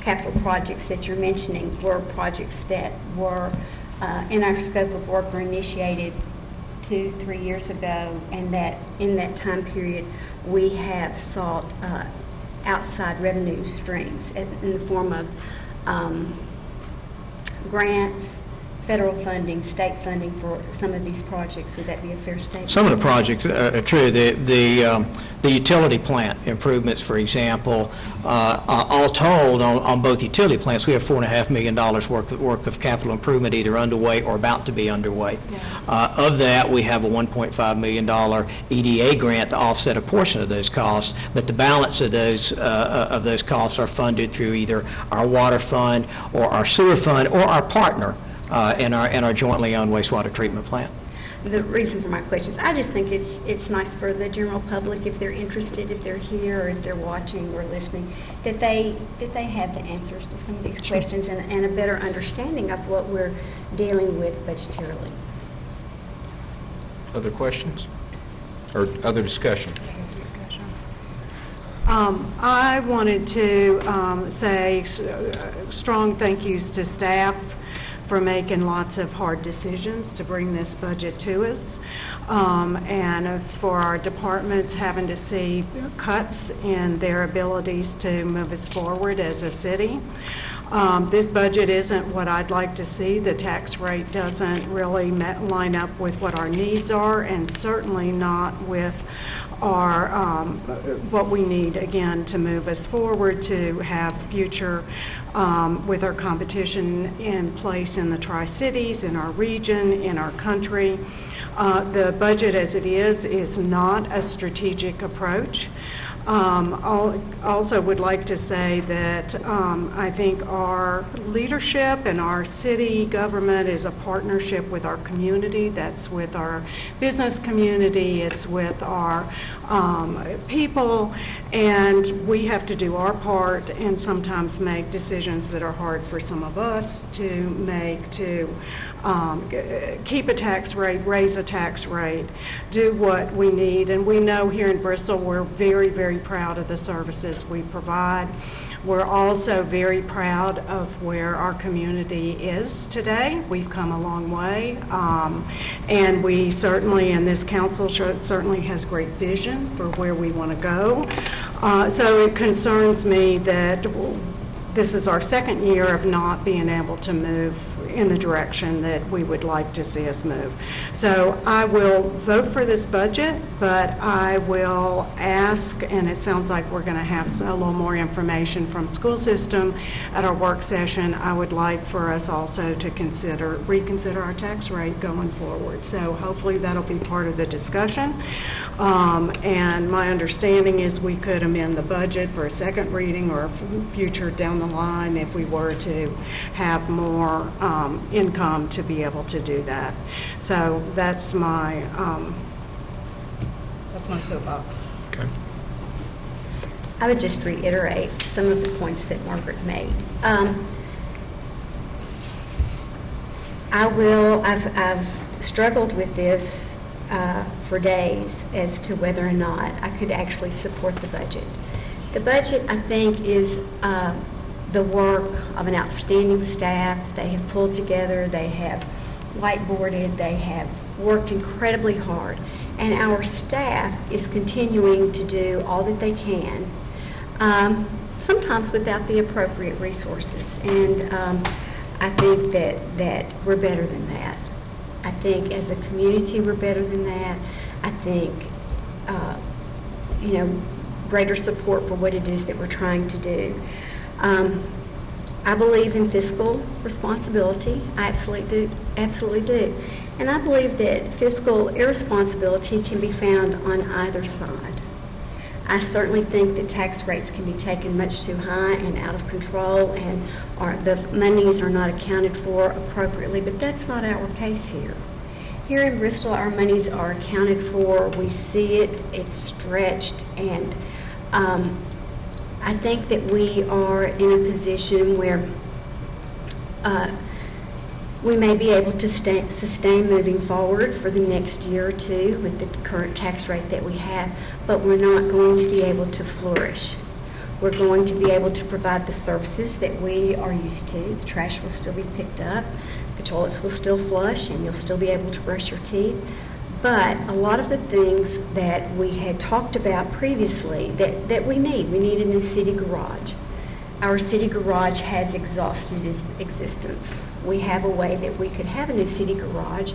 capital projects that you're mentioning were projects that were in our scope of work or initiated 2-3 years ago, and that in that time period we have sought outside revenue streams in the form of grants, federal funding, state funding for some of these projects. Would that be a fair statement? Some of the projects are true. The utility plant improvements, for example, all told on both utility plants, we have $4.5 million worth of capital improvement either underway or about to be underway. Of that, we have a $1.5 million EDA grant to offset a portion of those costs, but the balance of those costs are funded through either our water fund or our sewer fund or our partner in our jointly owned wastewater treatment plant. The reason for my question is I just think it's nice for the general public, if they're interested, if they're here, or if they're watching or listening, that they have the answers to some of these questions and a better understanding of what we're dealing with budgetarily. Other questions or other discussion? I wanted to say strong thank yous to staff for making lots of hard decisions to bring this budget to us, and for our departments having to see cuts in their abilities to move us forward as a city. This budget isn't what I'd like to see. The tax rate doesn't really line up with what our needs are, and certainly not with our what we need, again, to move us forward, to have future with our competition in place in the Tri-Cities, in our region, in our country. The budget as it is not a strategic approach. Also would like to say that I think our leadership and our city government is a partnership with our community. That's with our business community, it's with our people, and we have to do our part and sometimes make decisions that are hard for some of us to make, to keep a tax rate, raise a tax rate, do what we need. And we know here in Bristol we're very, very proud of the services we provide. We're also very proud of where our community is today. We've come a long way, and we certainly, and this council certainly has great vision for where we want to go. So it concerns me that this is our second year of not being able to move in the direction that we would like to see us move. So I will vote for this budget, but I will ask, and it sounds like we're going to have a little more information from school system at our work session. I would like for us also to reconsider our tax rate going forward. So hopefully that'll be part of the discussion. And my understanding is we could amend the budget for a second reading or future down the line if we were to have more income to be able to do that. So that's my soapbox. Okay. I would just reiterate some of the points that Margaret made. I've struggled with this for days as to whether or not I could actually support the budget. The budget, I think, is the work of an outstanding staff. They have pulled together, they have whiteboarded, they have worked incredibly hard, and our staff is continuing to do all that they can, sometimes without the appropriate resources. And I think that we're better than that. I think as a community we're better than that. I think, greater support for what it is that we're trying to do. I believe in fiscal responsibility. I absolutely do. And I believe that fiscal irresponsibility can be found on either side. I certainly think that tax rates can be taken much too high and out of control, and the monies are not accounted for appropriately, but that's not our case here. Here in Bristol, our monies are accounted for. We see it, it's stretched, and I think that we are in a position where we may be able to sustain moving forward for the next year or two with the current tax rate that we have, but we're not going to be able to flourish. We're going to be able to provide the services that we are used to. The trash will still be picked up, the toilets will still flush, and you'll still be able to brush your teeth. But a lot of the things that we had talked about previously that we need a new city garage. Our city garage has exhausted its existence. we have a way that we could have a new city garage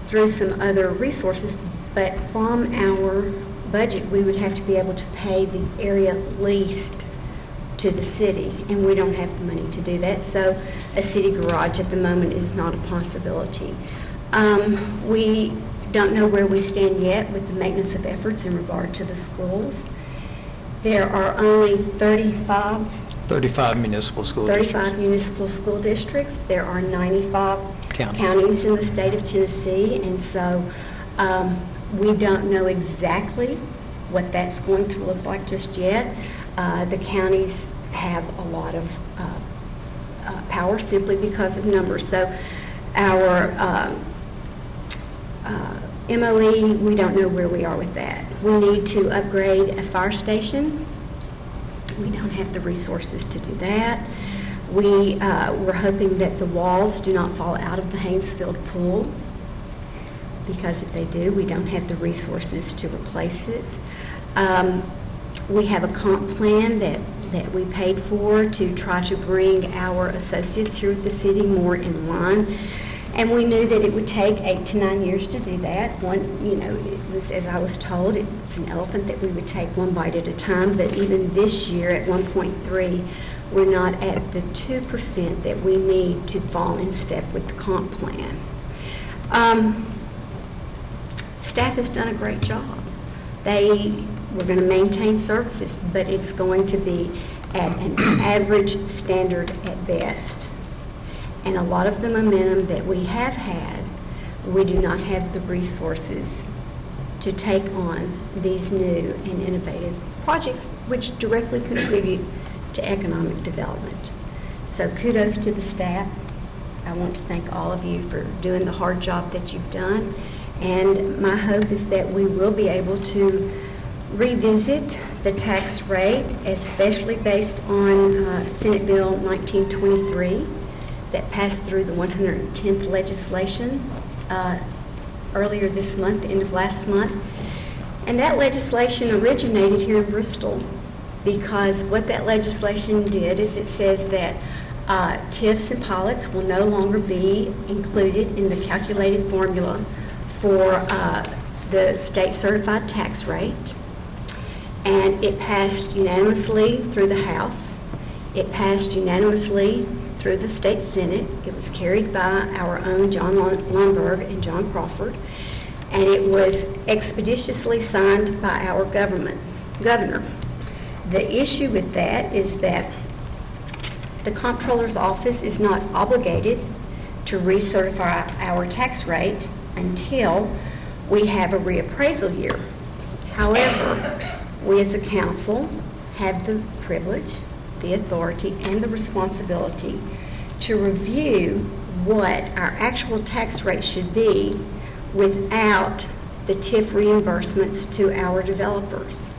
through some other resources, but from our budget, we would have to be able to pay the area leased to the city, and we don't have the money to do that, so a city garage at the moment is not a possibility. We don't know where we stand yet with the maintenance of efforts in regard to the schools. There are only 35 municipal school districts. 35 municipal school districts. There are 95 counties in the state of Tennessee, and so we don't know exactly what that's going to look like just yet. The counties have a lot of power simply because of numbers. So our MOE, we don't know where we are with that. We need to upgrade a fire station. We don't have the resources to do that. We're hoping that the walls do not fall out of the Haynesfield pool, because if they do, we don't have the resources to replace it. We have a comp plan that we paid for to try to bring our associates here at the city more in line. And we knew that it would take 8 to 9 years to do that. It was, as I was told, it's an elephant that we would take one bite at a time. But even this year at 1.3, we're not at the 2% that we need to fall in step with the comp plan. Staff has done a great job. We're going to maintain services, but it's going to be at an average standard at best. And a lot of the momentum that we have had, we do not have the resources to take on these new and innovative projects which directly contribute to economic development. So kudos to the staff. I want to thank all of you for doing the hard job that you've done. And my hope is that we will be able to revisit the tax rate, especially based on Senate Bill 1923 that passed through the 110th legislation earlier this month, the end of last month. And that legislation originated here in Bristol, because what that legislation did is it says that TIFs and pilots will no longer be included in the calculated formula for the state certified tax rate. And it passed unanimously through the House. It passed unanimously through the state Senate. It was carried by our own John Lundberg and John Crawford, and it was expeditiously signed by our governor. The issue with that is that the Comptroller's Office is not obligated to recertify our tax rate until we have a reappraisal year. However, we as a council have the privilege, the authority, and the responsibility to review what our actual tax rate should be without the TIF reimbursements to our developers.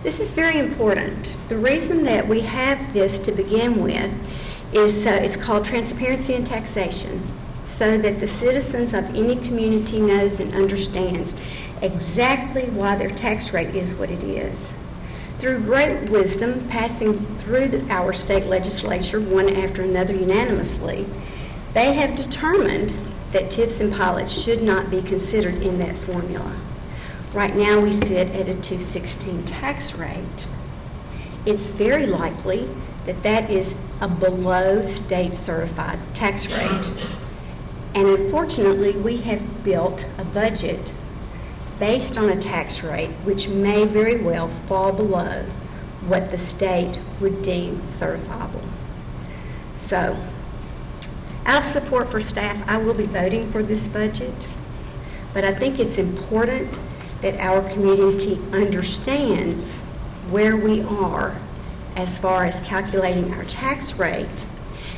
This is very important. The reason that we have this to begin with is it's called transparency in taxation, so that the citizens of any community knows and understands exactly why their tax rate is what it is. Through great wisdom, passing through our state legislature, one after another unanimously, they have determined that TIFs and pilots should not be considered in that formula. Right now, we sit at a 216 tax rate. It's very likely that that is a below state certified tax rate. And unfortunately, we have built a budget based on a tax rate which may very well fall below what the state would deem certifiable. So, out of support for staff, I will be voting for this budget, but I think it's important that our community understands where we are as far as calculating our tax rate,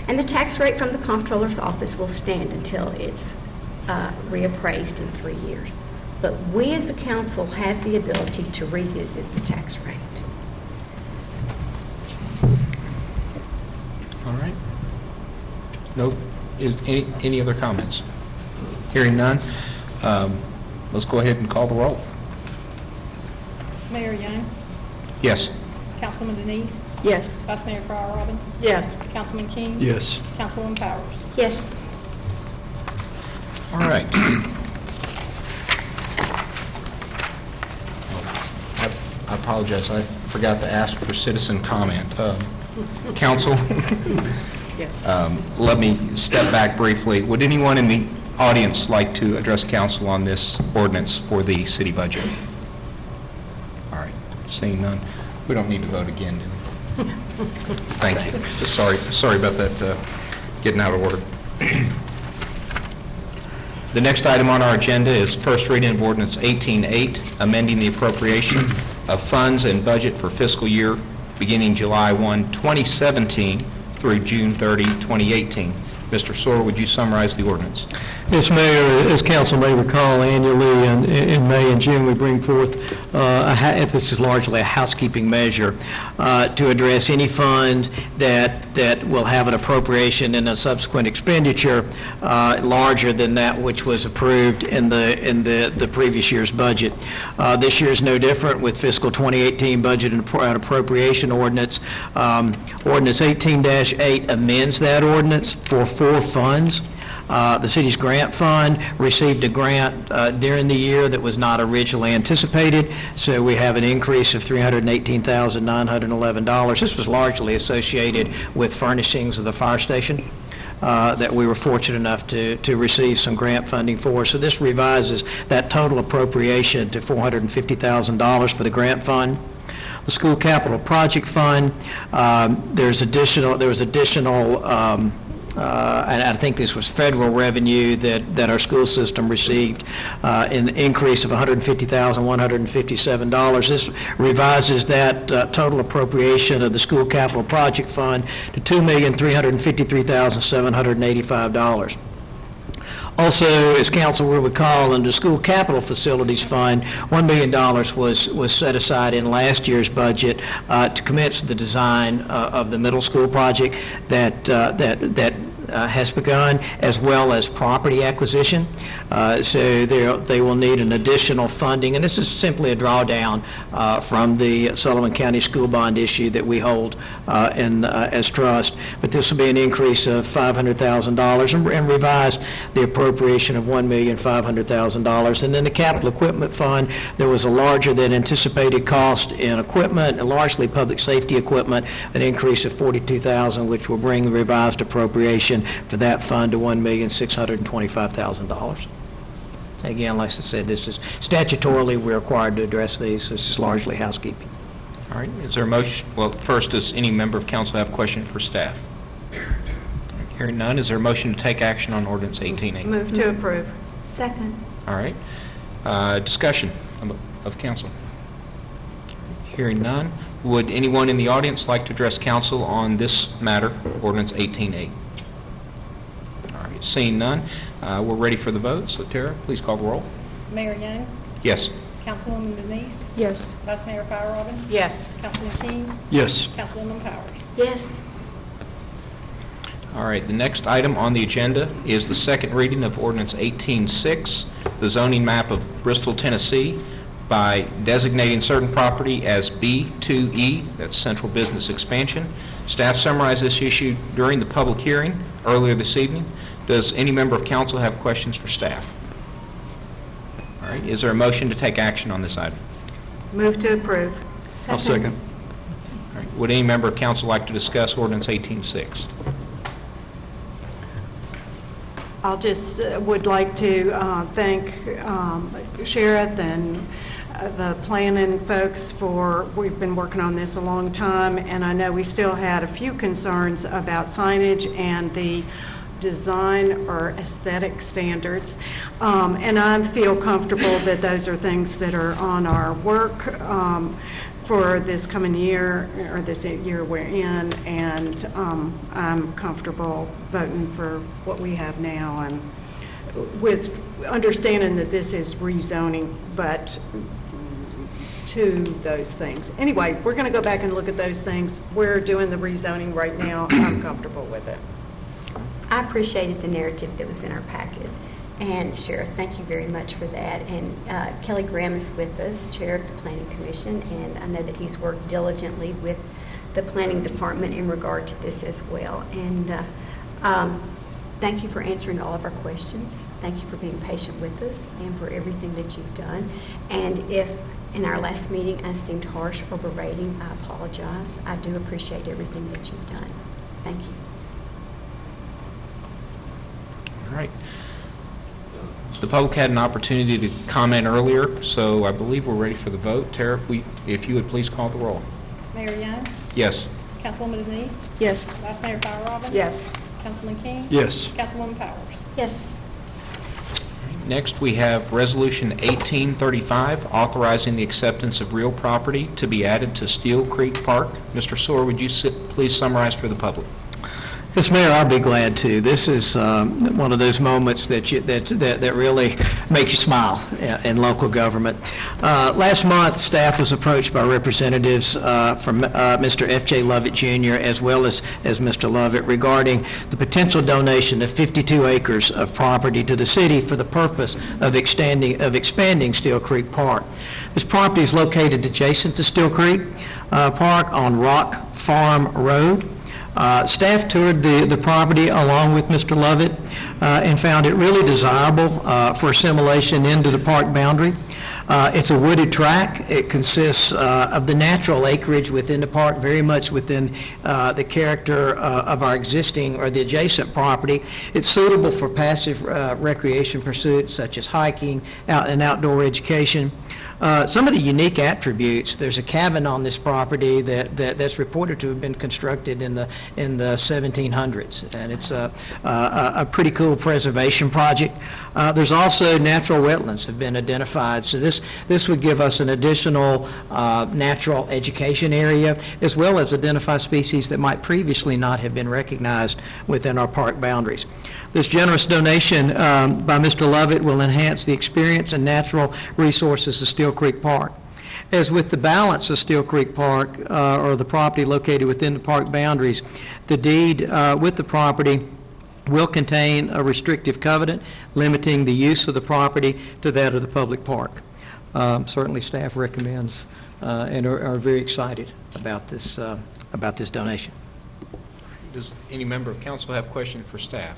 and the tax rate from the Comptroller's Office will stand until it's reappraised in 3 years. But we as a council have the ability to revisit the tax rate. All right. No, any other comments? Hearing none, let's go ahead and call the roll. Mayor Young, Yes. Councilwoman Denise, Yes. Vice Mayor Fryer Robin, Yes. Councilman King, Yes. Councilwoman Powers. Yes. All right. I apologize, I forgot to ask for citizen comment. Council? Yes. Let me step back briefly. Would anyone in the audience like to address council on this ordinance for the city budget? All right, seeing none. We don't need to vote again, do we? Thank you. Just sorry about that getting out of order. The next item on our agenda is first reading of ordinance 18-8, amending the appropriation of funds and budget for fiscal year beginning July 1, 2017 through June 30, 2018. Mr. Sawyer, would you summarize the ordinance? Yes, Mayor, as council may recall, annually in May and June, we bring forth, this is largely a housekeeping measure, to address any fund that will have an appropriation and a subsequent expenditure larger than that which was approved in the previous year's budget. This year is no different with fiscal 2018 budget and appropriation ordinance. Ordinance 18-8 amends that ordinance for 4 funds. The city's grant fund received a grant during the year that was not originally anticipated, so we have an increase of $318,911. This was largely associated with furnishings of the fire station that we were fortunate enough to receive some grant funding for. So this revises that total appropriation to $450,000 for the grant fund. The school capital project fund, there was additional and I think this was federal revenue that our school system received, an increase of $150,157. This revises that total appropriation of the school capital project fund to $2,353,785. Also, as council will recall, under the school capital facilities fund, $1 million was set aside in last year's budget to commence the design of the middle school project that has begun, as well as property acquisition. So they will need an additional funding, and this is simply a drawdown from the Sullivan County school bond issue that we hold as trust. But this will be an increase of $500,000 and revise the appropriation of $1,500,000. And then the capital equipment fund, there was a larger than anticipated cost in equipment, and largely public safety equipment, an increase of $42,000, which will bring the revised appropriation for that fund to $1,625,000. Again, like I said, this is statutorily we're required to address these. This is largely housekeeping. All right. Is there a motion? Well, first, does any member of council have a question for staff? Hearing none, is there a motion to take action on ordinance 18-8? Move to approve. Second. All right. Discussion of council. Hearing none, would anyone in the audience like to address council on this matter, ordinance 18-8? Seeing none, we're ready for the vote. So, Tara, please call the roll. Mayor Young? Yes. Councilwoman Denise? Yes. Vice Mayor Fryerobin? Yes. Councilman King? Yes. Councilwoman Powers? Yes. All right, the next item on the agenda is the second reading of ordinance 18-6, the zoning map of Bristol, Tennessee, by designating certain property as B2E, that's Central Business Expansion. Staff summarized this issue during the public hearing earlier this evening. Does any member of council have questions for staff? All right, is there a motion to take action on this item? Move to approve. I'll second. All right, would any member of council like to discuss ordinance 18-6? I'll just would like to thank Sheriff and the planning folks we've been working on this a long time, and I know we still had a few concerns about signage and the design or aesthetic standards, and I feel comfortable that those are things that are on our work for this coming year, or this year we're in, and I'm comfortable voting for what we have now, and with understanding that this is rezoning, but to those things. Anyway, we're going to go back and look at those things. We're doing the rezoning right now. I'm comfortable with it. I appreciated the narrative that was in our packet. And Sheriff, thank you very much for that. And Kelly Graham is with us, Chair of the Planning Commission, and I know that he's worked diligently with the Planning Department in regard to this as well. And thank you for answering all of our questions. Thank you for being patient with us and for everything that you've done. And if in our last meeting I seemed harsh or berating, I apologize. I do appreciate everything that you've done. Thank you. All right. The public had an opportunity to comment earlier, so I believe we're ready for the vote. Tara, if you would please call the roll. Mayor Young? Yes. Councilwoman Denise? Yes. Vice Mayor Fire Robin? Yes. Councilman King? Yes. Councilwoman Powers? Yes. Next, we have Resolution 1835, authorizing the acceptance of real property to be added to Steel Creek Park. Mr. Soar, would you please summarize for the public? Yes, Mayor, I'll be glad to. This is one of those moments that really make you smile in local government. Last month, staff was approached by representatives from Mr. F.J. Lovett Jr. as well as Mr. Lovett regarding the potential donation of 52 acres of property to the city for the purpose of expanding Steel Creek Park. This property is located adjacent to Steel Creek Park on Rock Farm Road. Staff toured the property along with Mr. Lovett and found it really desirable for assimilation into the park boundary. It's a wooded tract. It consists of the natural acreage within the park, very much within the character of our existing or the adjacent property. It's suitable for passive recreation pursuits such as hiking and outdoor education. Some of the unique attributes, there's a cabin on this property that's reported to have been constructed in the 1700s, and it's a pretty cool preservation project. There's also natural wetlands have been identified, so this would give us an additional natural education area, as well as identify species that might previously not have been recognized within our park boundaries. This generous donation by Mr. Lovett will enhance the experience and natural resources of Steel Creek Park. As with the balance of Steel Creek Park, or the property located within the park boundaries, the deed with the property will contain a restrictive covenant limiting the use of the property to that of the public park. Certainly staff recommends and are very excited about this donation. Does any member of council have a question for staff?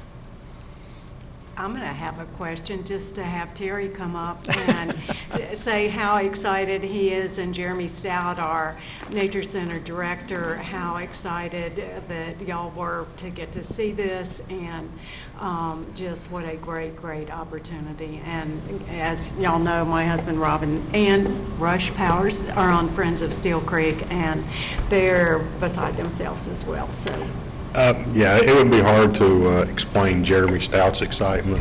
I'm going to have a question just to have Terry come up and say how excited he is, and Jeremy Stout, our Nature Center director, how excited that y'all were to get to see this, and just what a great opportunity. And as y'all know, my husband Robin and Rush Powers are on Friends of Steel Creek, and they're beside themselves as well. So. Yeah, it would be hard to explain Jeremy Stout's excitement.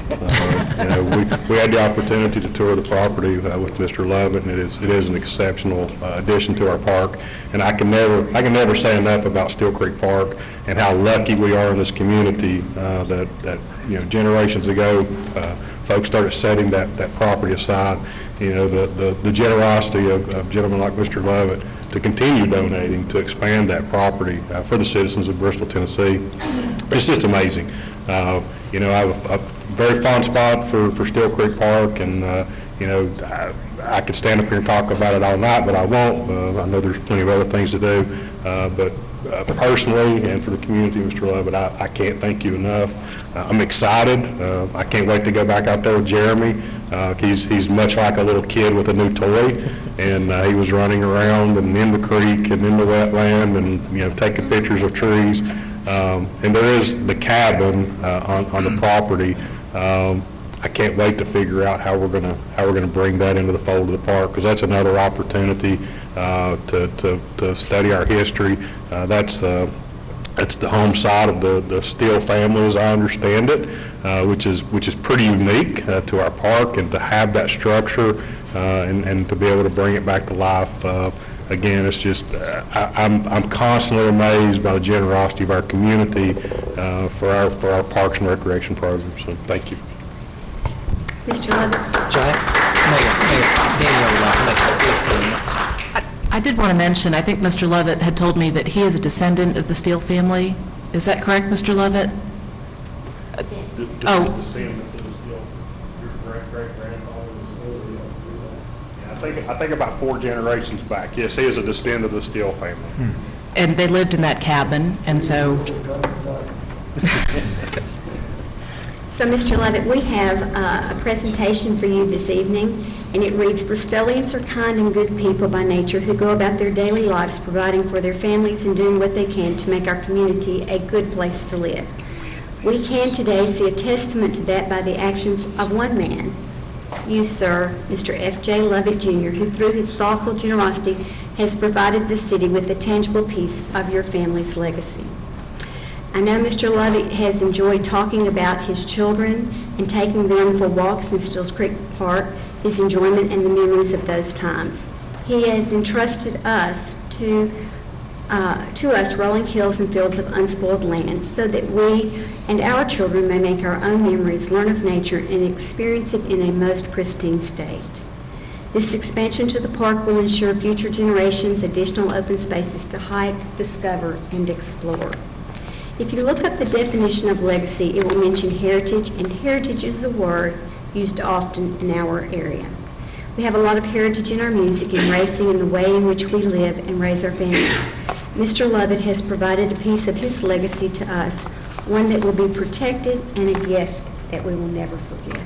We had the opportunity to tour the property with Mr. Lovett, and it is an exceptional addition to our park. And I can never say enough about Steel Creek Park and how lucky we are in this community that generations ago folks started setting that property aside. The generosity of gentlemen like Mr. Lovett to continue donating to expand that property for the citizens of Bristol, Tennessee. It's just amazing. I have a very fond spot for Steel Creek Park, and I could stand up here and talk about it all night, but I won't. I know there's plenty of other things to do, but personally and for the community, Mr. Lovett, I can't thank you enough. I'm excited. I can't wait to go back out there with Jeremy. He's much like a little kid with a new toy, and he was running around and in the creek and in the wetland and taking pictures of trees. And there is the cabin on the property. I can't wait to figure out how we're going to bring that into the fold of the park, because that's another opportunity to study our history. That's the home side of the Steele family, as I understand it, which is pretty unique to our park, and to have that structure and to be able to bring it back to life. Again, it's just I'm constantly amazed by the generosity of our community for our parks and recreation programs. So thank you. Mr. Lovett. I did want to mention, I think Mr. Lovett had told me that he is a descendant of the Steele family. Is that correct, Mr. Lovett? Oh. Descendants of the Steele, your great-great-grandfather was Steele. I think about 4 generations back. Yes, he is a descendant of the Steele family. And they lived in that cabin, and so... So, Mr. Levitt, we have a presentation for you this evening, and it reads, Bristolians are kind and good people by nature who go about their daily lives providing for their families and doing what they can to make our community a good place to live. We can today see a testament to that by the actions of one man, you, sir, Mr. F.J. Lovett, Jr., who through his thoughtful generosity has provided the city with a tangible piece of your family's legacy. I know Mr. Lovett has enjoyed talking about his children and taking them for walks in Stills Creek Park, his enjoyment and the memories of those times. He has entrusted us to us rolling hills and fields of unspoiled land so that we and our children may make our own memories, learn of nature, and experience it in a most pristine state. This expansion to the park will ensure future generations additional open spaces to hike, discover, and explore. If you look up the definition of legacy, it will mention heritage, and heritage is a word used often in our area. We have a lot of heritage in our music and racing and the way in which we live and raise our families. Mr. Lovett has provided a piece of his legacy to us, one that will be protected and a gift that we will never forget.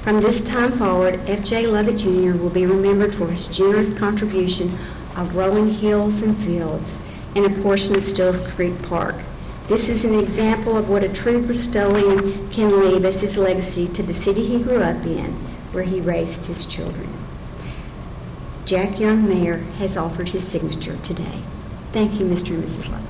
From this time forward, F.J. Lovett Jr. will be remembered for his generous contribution of rolling hills and fields and a portion of Stills Creek Park. This is an example of what a true Bristolian can leave as his legacy to the city he grew up in, where he raised his children. Jack Young, Mayor, has offered his signature today. Thank you, Mr. and Mrs. Lovett.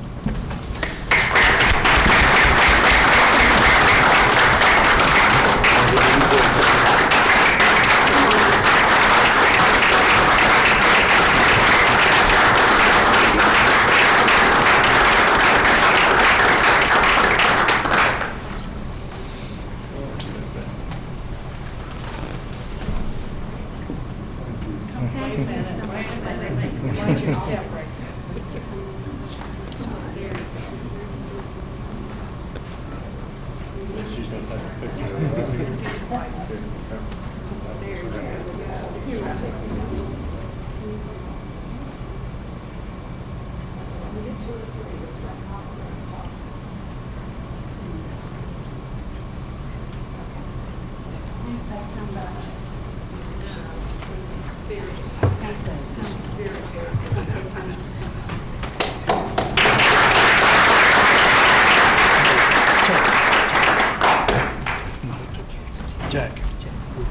Jack.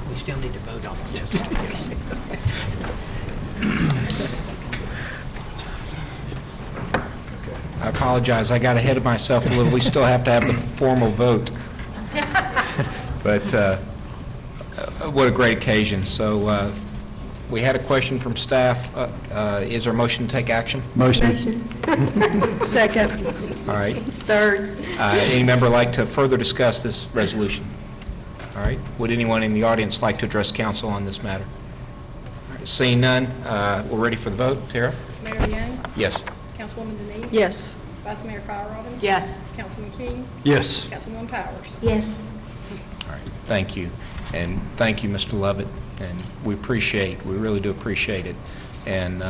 We still need to vote on this. I apologize, I got ahead of myself a little. We still have to have the formal vote. But what a great occasion. So we had a question from staff. Is there a motion to take action? Motion. Second. All right. Third. Any member like to further discuss this resolution? All right. Would anyone in the audience like to address council on this matter? All right. Seeing none, we're ready for the vote. Tara? Mayor Young? Yes. Councilwoman Denise? Yes. Vice Mayor Kyle Robbins? Yes. Councilman King? Yes. Councilwoman Powers? Yes. All right. Thank you. And thank you, Mr. Lovett. And we really do appreciate it. And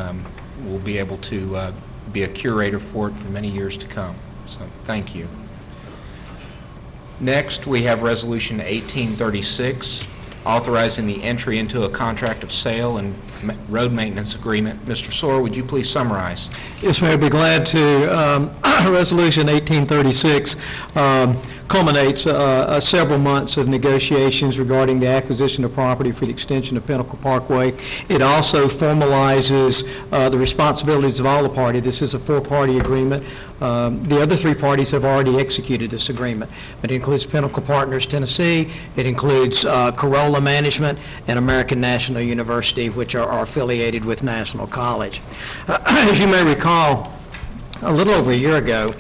we'll be able to be a curator for it for many years to come. So thank you. Next, we have Resolution 1836, authorizing the entry into a contract of sale and road maintenance agreement. Mr. Sawyer, would you please summarize? Yes, Mayor, I'd be glad to. Resolution 1836 culminates several months of negotiations regarding the acquisition of property for the extension of Pinnacle Parkway. It also formalizes the responsibilities of all the parties. This is a four-party agreement. The other three parties have already executed this agreement. It includes Pinnacle Partners Tennessee, it includes Corolla Management, and American National University, which are affiliated with National College. As you may recall, a little over a year ago,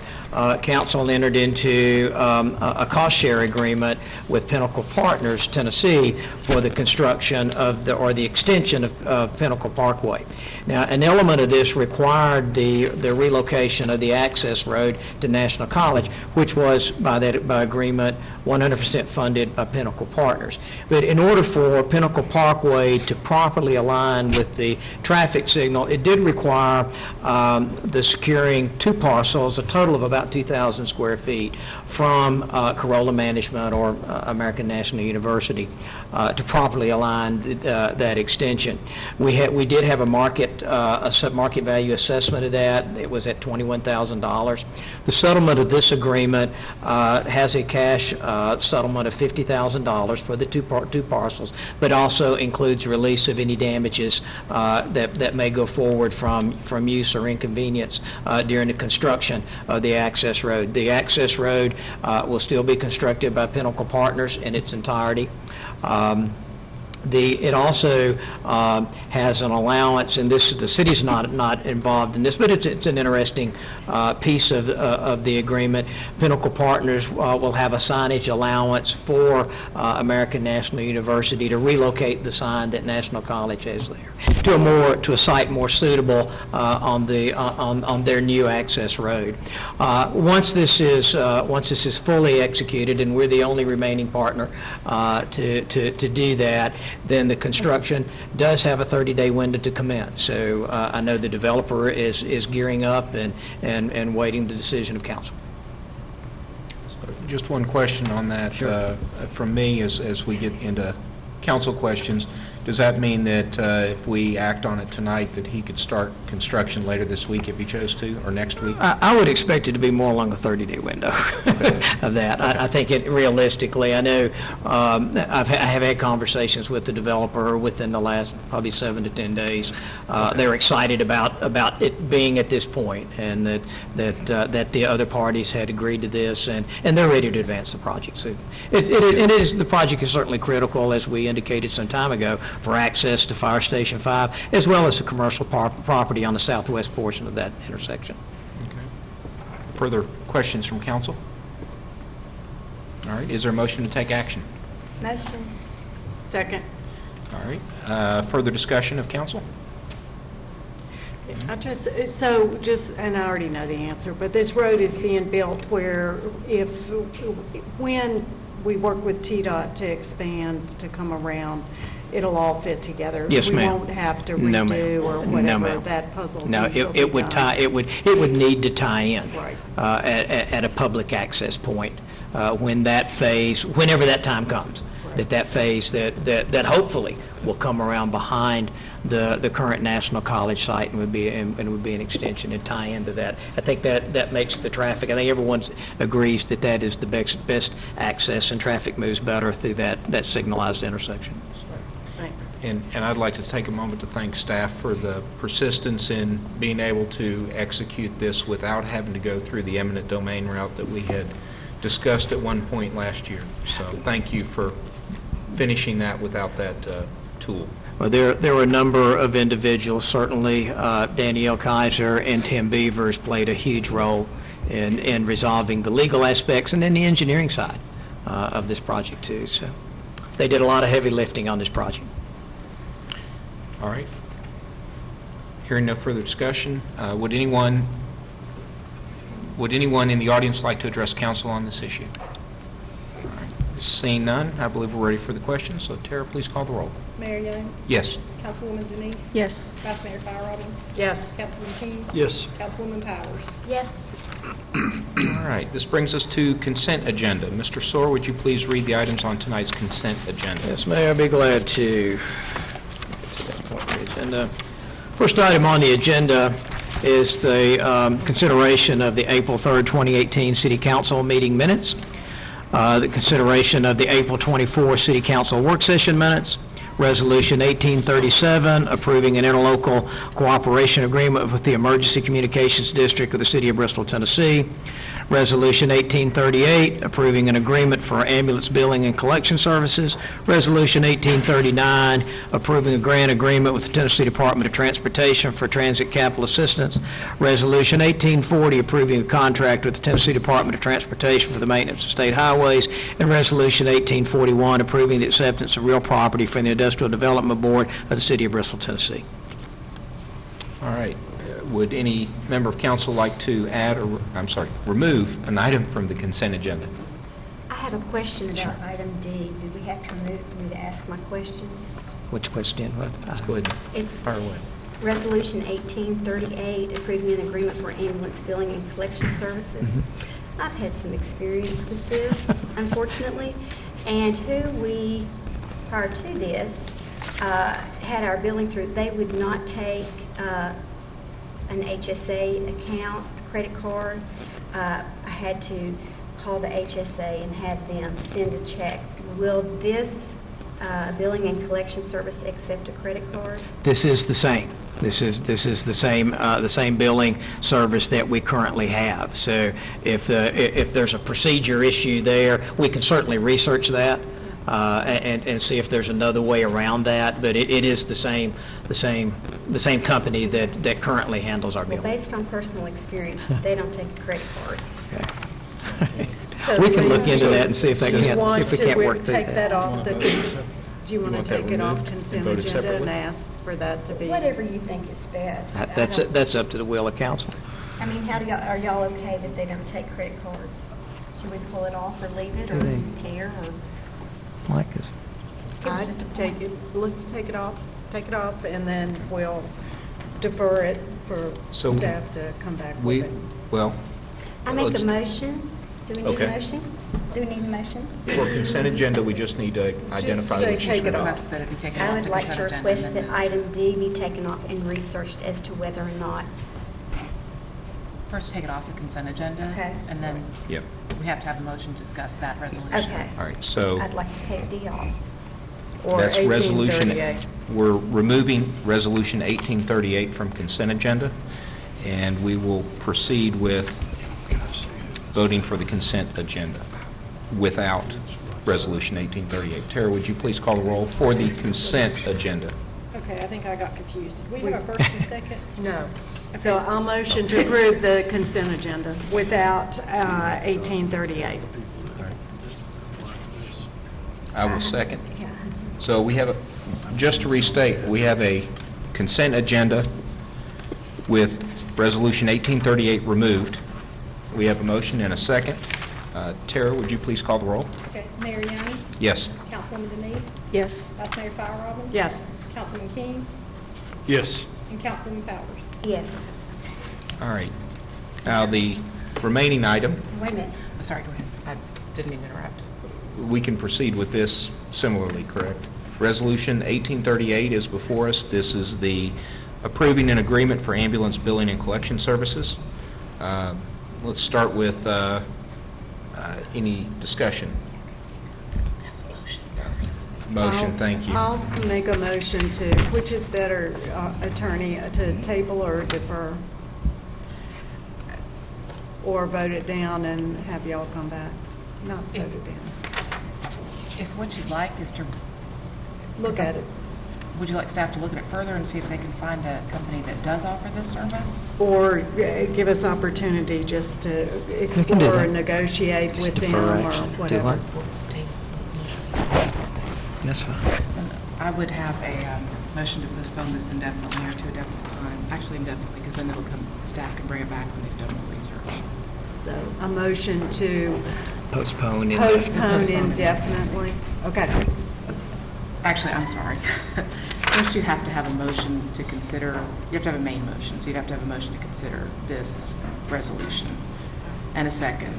Council entered into a cost-share agreement with Pinnacle Partners Tennessee for the construction of the extension of Pinnacle Parkway. Now, an element of this required the relocation of the access road to National College, which was by agreement 100% funded by Pinnacle Partners. But in order for Pinnacle Parkway to properly align with the traffic signal, it did require the securing 2 parcels, a total of about 2,000 square feet, from Corolla Management or American National University to properly align that extension. We did have a market value assessment of that. It was at $21,000. The settlement of this agreement has a cash settlement of $50,000 for the two parcels, but also includes release of any damages that may go forward from use or inconvenience during the construction of the access road. The access road will still be constructed by Pinnacle Partners in its entirety. It also has an allowance, and the city's not involved in this, but it's an interesting piece of the agreement. Pinnacle Partners will have a signage allowance for American National University to relocate the sign that National College has there to a site more suitable on their new access road. Once this is fully executed, and we're the only remaining partner to do that, then the construction does have a 30-day window to commence. So I know the developer is gearing up and waiting the decision of council. So just one question on that. Sure. From me as we get into council questions. Does that mean that if we act on it tonight, that he could start construction later this week if he chose to, or next week? I would expect it to be more along the 30-day window of that. I think realistically, I know I have had conversations with the developer within the last probably 7 to 10 days. They're excited about it being at this point, and that the other parties had agreed to this, and they're ready to advance the project. So the project is certainly critical, as we indicated some time ago, for access to Fire Station 5, as well as the commercial property on the southwest portion of that intersection. Okay. Further questions from council? All right. Is there a motion to take action? Motion. Second. All right. Further discussion of council? And I already know the answer, but this road is being built where when we work with TDOT to expand, to come around, it'll all fit together. Yes, ma'am. We won't have to redo or whatever that puzzle. No, it would need to tie in at a public access point when that phase, whenever that time comes, that phase that hopefully will come around behind the current National College site and would be an extension and tie into that. I think that makes the traffic. I think everyone agrees that is the best access, and traffic moves better through that signalized intersection. Thanks. And I'd like to take a moment to thank staff for the persistence in being able to execute this without having to go through the eminent domain route that we had discussed at one point last year. So thank you for finishing that without that tool. Well, there were a number of individuals. Certainly, Danielle Kaiser and Tim Beavers played a huge role in resolving the legal aspects and then the engineering side of this project too. So they did a lot of heavy lifting on this project. All right. Hearing no further discussion, would anyone in the audience like to address council on this issue? All right. Seeing none, I believe we're ready for the questions. So Tara, please call the roll. Mayor Young? Yes. Councilwoman Denise? Yes. Vice Mayor Fire-Robin? Yes. Councilman King? Yes. Councilwoman Powers? Yes. All right. This brings us to consent agenda. Mr. Soar, would you please read the items on tonight's consent agenda? Yes, Mayor, I'd be glad to. First item on the agenda is the consideration of the April 3rd, 2018 City Council meeting minutes, the consideration of the April 24 City Council work session minutes, Resolution 1837, approving an interlocal cooperation agreement with the Emergency Communications District of the City of Bristol, Tennessee, Resolution 1838, approving an agreement for ambulance billing and collection services, Resolution 1839, approving a grant agreement with the Tennessee Department of Transportation for transit capital assistance, Resolution 1840, approving a contract with the Tennessee Department of Transportation for the maintenance of state highways, and Resolution 1841, approving the acceptance of real property from the Industrial Development Board of the City of Bristol, Tennessee. All right. Would any member of council like to add or, remove an item from the consent agenda? I have a question about item D. Do we have to remove it for me to ask my question? Which question? Go ahead. It's Fire away. Resolution 1838, approving an agreement for ambulance billing and collection services. I've had some experience with this, unfortunately, and who we, prior to this, had our billing through, they would not take an HSA account, credit card. I had to call the HSA and have them send a check. Will this billing and collection service accept a credit card? This is the same. This is the same billing service that we currently have. So if there's a procedure issue there, we can certainly research that and see if there's another way around that. But it is the same company that currently handles our Well, billing. based on personal experience, they don't take a credit card. We can look into that and see if Do you want we can't work to through take that off the, do you want to want that take it off removed consent and voted agenda and separately? ask for that to be? Whatever you think is best. That's up to the will of council. I mean, how do y'all, are y'all okay that they don't take credit cards? Should we pull it off or leave it, or do you care, or? Mike is. I'd take it, let's take it off, and then we'll defer it for So staff to come back We, with it. well, I make let's- a motion. Do we need Okay. a motion? Do we need a motion? for consent agenda, we just need to identify the say issues. take it for- off. Request that it be taken I off would the like to consent agenda request and that then item D be taken off and researched as to whether or not. first take it off the consent agenda. Okay. And then Yep. we have to have a motion to discuss that resolution. Okay. All right, so I'd like to take D off. Or that's resolution, 1838. we're removing Resolution 1838 from consent agenda, and we will proceed with voting for the consent agenda without Resolution 1838. Tara, would you please call the roll for the consent agenda? Okay, I think I got confused. Did we have a first and second? No. So I'll motion to approve the consent agenda without 1838. I will second. So we have, just to restate, we have a consent agenda with Resolution 1838 removed. We have a motion and a second. Tara, would you please call the roll? Okay, Mayor Young, Yes. Councilwoman Denise, Yes. Vice Mayor Fryerobin, Yes. Councilman King, Yes. and Councilwoman Powers. Yes. All right. Now, the remaining item, Wait a minute. I'm sorry, go ahead. I didn't mean to interrupt. we can proceed with this similarly, correct? Resolution 1838 is before us. This is the approving an agreement for ambulance billing and collection services. Let's start with any discussion. Motion, thank you. I'll make a motion to, which is better, Attorney, to table or defer? Or vote it down and have y'all come back? Not vote it down. If what you'd like is to... Look at it. Would you like staff to look at it further and see if they can find a company that does offer this service? Or give us opportunity just to do explore that. and negotiate Just with them defer or action. Do whatever. what? That's fine. Then I would have a motion to postpone this indefinitely or to a definite time. Actually indefinitely, because then it'll come, staff can bring it back when they've done more research. So a motion to Postpone. postpone indefinitely. Okay. Actually, I'm sorry. First, you have to have a motion to consider, you have to have a main motion, so you'd have to have a motion to consider this resolution, and a second.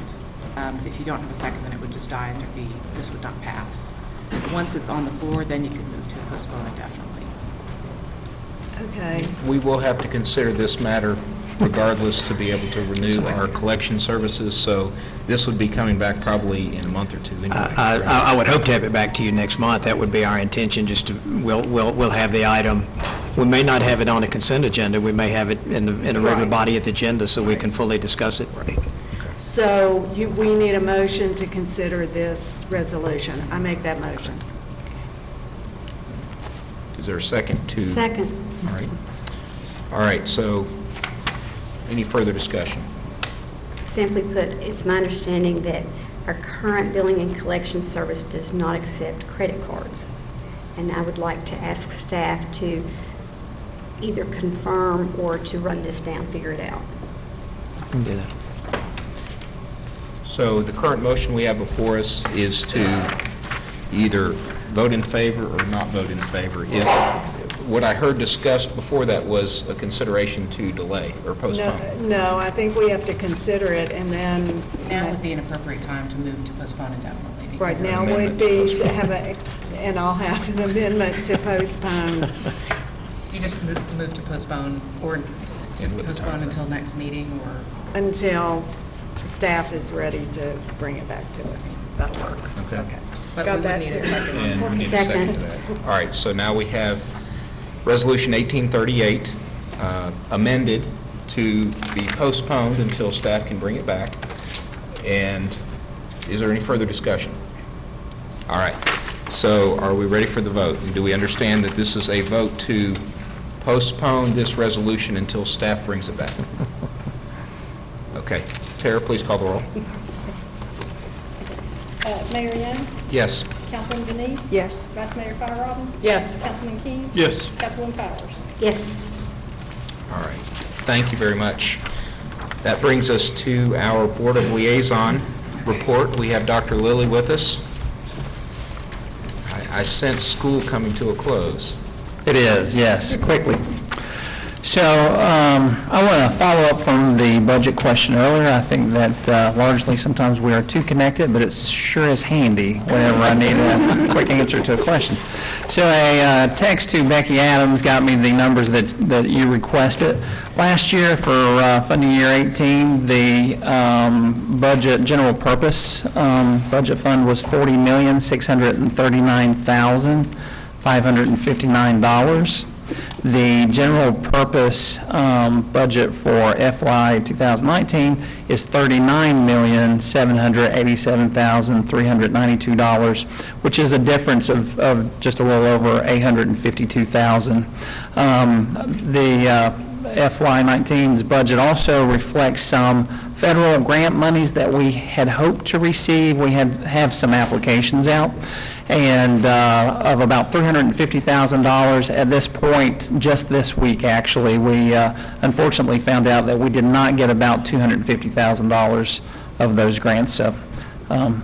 If you don't have a second, then it would just die and there'd be, this would not pass. Once it's on the floor, then you can move to postpone indefinitely. Okay. We will have to consider this matter regardless to be able to renew our collection services, so this would be coming back probably in a month or two anyway. I would hope to have it back to you next month. That would be our intention, just to, we'll have the item. We may not have it on a consent agenda. We may have it in a regular body of the agenda so we can fully discuss it. So we need a motion to consider this resolution. I make that motion. Is there a second to? Second. All right. All right, so any further discussion? Simply put, it's my understanding that our current billing and collection service does not accept credit cards. And I would like to ask staff to either confirm or to run this down, figure it out. We can do that. So the current motion we have before us is to either vote in favor or not vote in favor. If what I heard discussed before that was a consideration to delay or postpone. No, I think we have to consider it, and then... Now would be an appropriate time to move to postpone indefinitely. Right because now it's- would be, and I'll have an amendment to postpone. You just move to postpone, or to postpone until next meeting, or? Until staff is ready to bring it back to us. That'll work. Okay. But Got we that would need a too. second. And we need a second to that. All right, so now we have Resolution 1838 amended to be postponed until staff can bring it back. And is there any further discussion? All right, so are we ready for the vote? And do we understand that this is a vote to postpone this resolution until staff brings it back? Okay. Tara, please call the roll. Mayor Young, Yes. Councilwoman Denise, Yes. Vice Mayor Fryerobin, Yes. Councilman King, Yes. Councilwoman Powers. Yes. All right. Thank you very much. That brings us to our Board of Liaison report. We have Dr. Lilly with us. I sense school coming to a close. It is, yes, quickly. So I want to follow up from the budget question earlier. I think that largely sometimes we are too connected, but it sure is handy whenever I need a quick answer to a question. So a text to Becky Adams got me the numbers that you requested. Last year for funding year 18, the budget general purpose budget fund was $40,639,559. The general purpose budget for FY 2019 is $39,787,392, which is a difference of just a little over $852,000. The FY 19's budget also reflects some federal grant monies that we had hoped to receive. We have some applications out, and of about $350,000 at this point. Just this week, actually, we unfortunately found out that we did not get about $250,000 of those grants, so,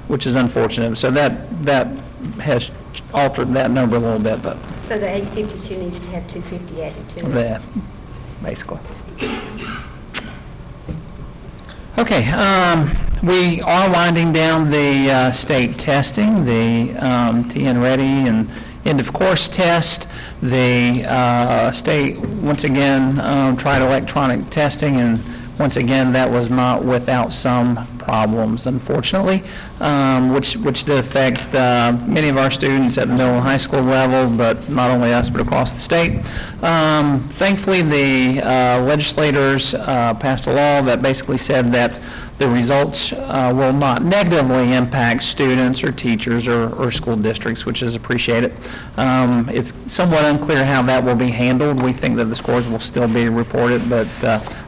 which is unfortunate. So that has altered that number a little bit, but So the 852 needs to have 250 added to it. yeah, basically. Okay, we are winding down the state testing, the TN Ready and end of course test. The state once again tried electronic testing, and once again that was not without some problems, unfortunately, which did affect many of our students at the middle and high school level, but not only us, but across the state. Thankfully, the legislators passed a law that basically said that the results will not negatively impact students or teachers or school districts, which is appreciated. It's somewhat unclear how that will be handled. We think that the scores will still be reported, but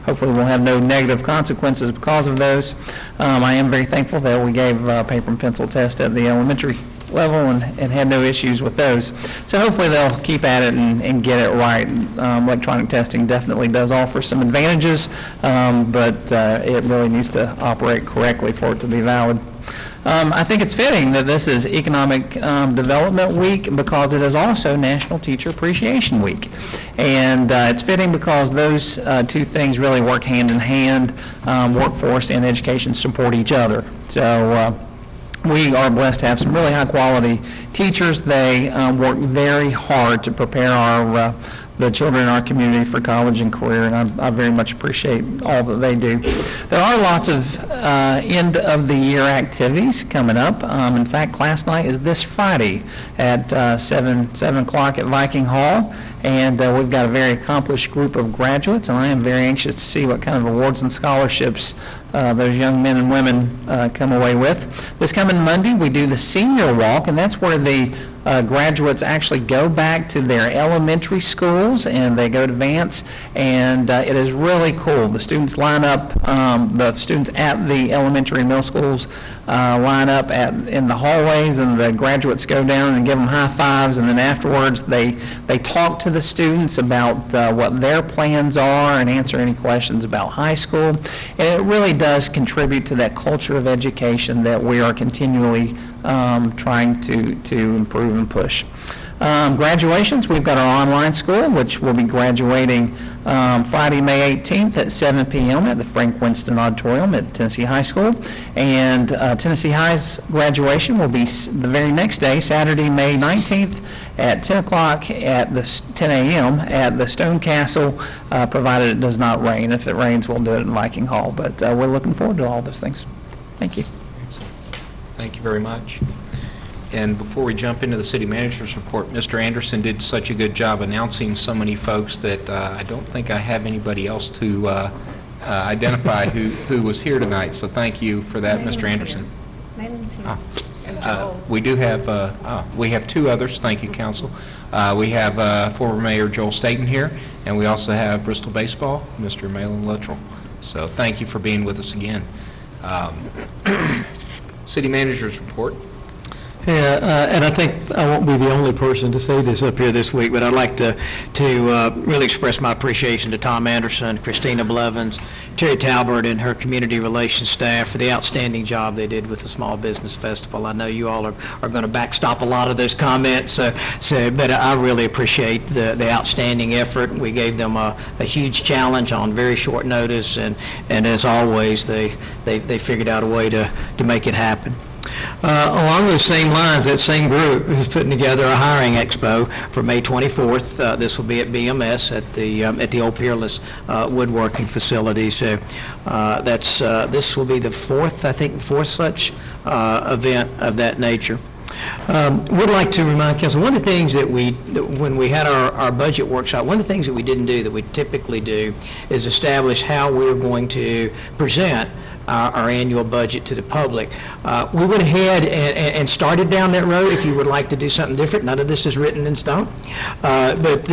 hopefully we'll have no negative consequences because of those. I am very thankful that we gave paper and pencil test at the elementary level and had no issues with those. So hopefully they'll keep at it and get it right. Electronic testing definitely does offer some advantages, but it really needs to operate correctly for it to be valid. I think it's fitting that this is Economic Development Week because it is also National Teacher Appreciation Week. And it's fitting because those two things really work hand in hand. Workforce and education support each other. So we are blessed to have some really high-quality teachers. They work very hard to prepare the children in our community for college and career, and I very much appreciate all that they do. There are lots of end-of-the-year activities coming up. In fact, class night is this Friday at 7 o'clock at Viking Hall, and we've got a very accomplished group of graduates, and I am very anxious to see what kind of awards and scholarships those young men and women come away with. This coming Monday, we do the Senior Walk, and that's where the graduates actually go back to their elementary schools, and they go to Vance, and it is really cool. The students line up, the students at the elementary and middle schools line up in the hallways, and the graduates go down and give them high fives, and then afterwards they talk to the students about what their plans are and answer any questions about high school. And it really does contribute to that culture of education that we are continually trying to improve and push. Graduations, we've got our online school, which will be graduating Friday, May 18th at 7 p.m. at the Frank Winston Auditorium at Tennessee High School. And Tennessee High's graduation will be the very next day, Saturday, May 19th at 10 o'clock at 10 a.m. at the Stone Castle, provided it does not rain. If it rains, we'll do it in Viking Hall. But we're looking forward to all those things. Thank you. Thank you very much. And before we jump into the city manager's report, Mr. Anderson did such a good job announcing so many folks that I don't think I have anybody else to identify who was here tonight. So thank you for that, Mr. Anderson. We do have we have two others. Thank you, Council. We have former Mayor Joel Staten here, and we also have Bristol Baseball, Mr. Malin Luttrell. So thank you for being with us again. City manager's report. Yeah, and I think I won't be the only person to say this up here this week, but I'd like to really express my appreciation to Tom Anderson, Christina Blevins, Terry Talbert, and her community relations staff for the outstanding job they did with the Small Business Festival. I know you all are going to backstop a lot of those comments, but I really appreciate the outstanding effort. We gave them a huge challenge on very short notice, and as always, they figured out a way to make it happen. Along those same lines, that same group is putting together a hiring expo for May 24th. This will be at BMS at the old Peerless woodworking facility. So this will be the fourth such event of that nature. Would like to remind Council, one of the things that when we had our budget workshop, one of the things that we didn't do that we typically do is establish how we're going to present our annual budget to the public. We went ahead and started down that road. If you would like to do something different, none of this is written in stone. But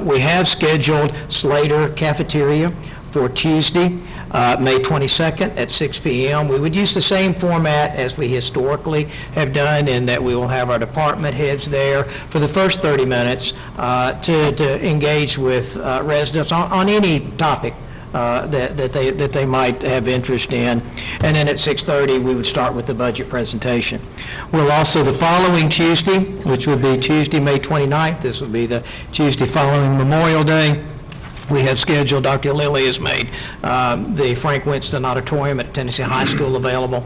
we have scheduled Slater Cafeteria for Tuesday, May 22nd at 6 p.m. We would use the same format as we historically have done, in that we will have our department heads there for the first 30 minutes to engage with residents on any topic that they might have interest in. And then at 6:30, we would start with the budget presentation. We'll also, the following Tuesday, which would be Tuesday, May 29th, this will be the Tuesday following Memorial Day, we have scheduled, Dr. Lilly has made the Frank Winston Auditorium at Tennessee High School available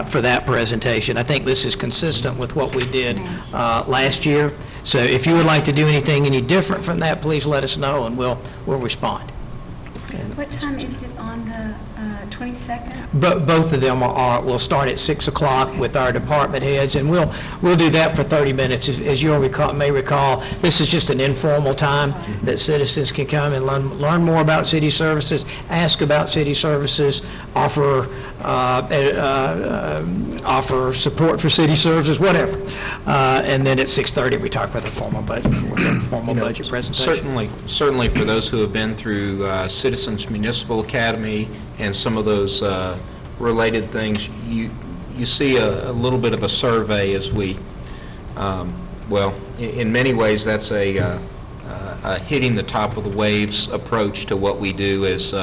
for that presentation. I think this is consistent with what we did last year. So if you would like to do anything any different from that, please let us know, and we'll respond. What time is it on the 22nd? Both of them will start at 6 o'clock with our department heads, and we'll do that for 30 minutes. As you may recall, this is just an informal time that citizens can come and learn more about city services, ask about city services, offer support for city services, whatever. And then at 6:30, we talk about the formal budget budget presentation. Certainly for those who have been through Citizens Municipal Academy and some of those related things, you see a little bit of a survey as we, in many ways that's a hitting the top of the waves approach to what we do as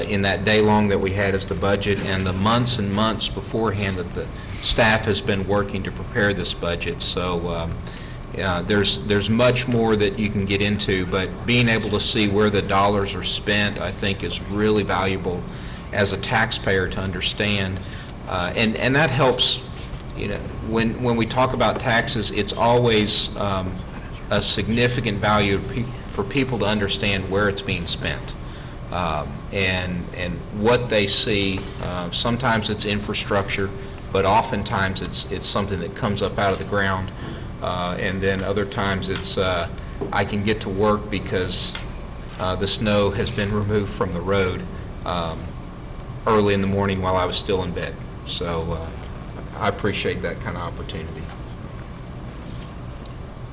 in that day long that we had as the budget, and the months and months beforehand that the staff has been working to prepare this budget. So there's much more that you can get into, but being able to see where the dollars are spent, I think, is really valuable as a taxpayer to understand, and that helps. You know, when we talk about taxes, it's always a significant value for people to understand where it's being spent. And what they see. Sometimes it's infrastructure, but oftentimes it's something that comes up out of the ground, and then other times it's I can get to work because the snow has been removed from the road early in the morning while I was still in bed. So I appreciate that kind of opportunity.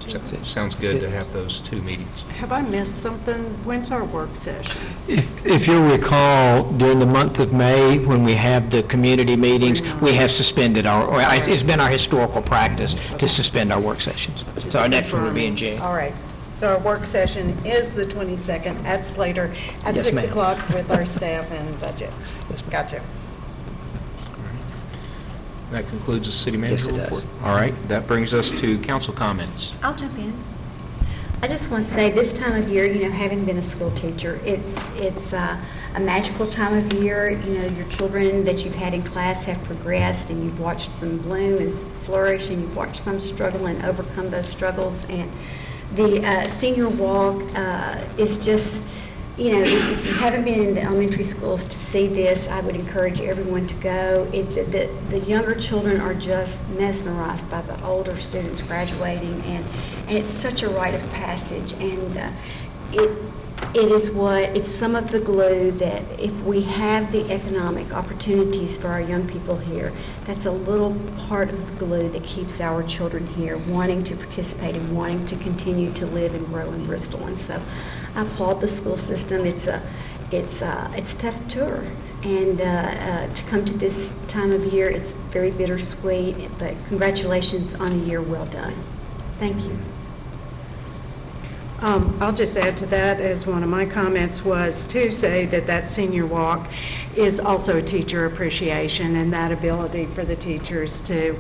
Sounds good to have those two meetings. Have I missed something? When's our work session? If you'll recall, during the month of May, when we have the community meetings, we have suspended it's been our historical practice to suspend our work sessions. So our next one will be in June. All right. So our work session is the 22nd at Slater at Yes, 6 ma'am. o'clock with our staff and budget. Gotcha. That concludes the city manager Yes, it does. report. All right, that brings us to council comments. I'll jump in. I just want to say, this time of year, having been a school teacher, it's a magical time of year. Your children that you've had in class have progressed, and you've watched them bloom and flourish, and you've watched some struggle and overcome those struggles. And the senior walk is just, if you haven't been in the elementary schools to see this, I would encourage everyone to go. The younger children are just mesmerized by the older students graduating, and it's such a rite of passage. And it's some of the glue that if we have the economic opportunities for our young people here, that's a little part of the glue that keeps our children here wanting to participate and wanting to continue to live and grow in Bristol. And so I applaud the school system. It's a tough tour, and to come to this time of year, it's very bittersweet, but congratulations on a year well done. Thank you. I'll just add to that, as one of my comments was to say that senior walk is also a teacher appreciation, and that ability for the teachers to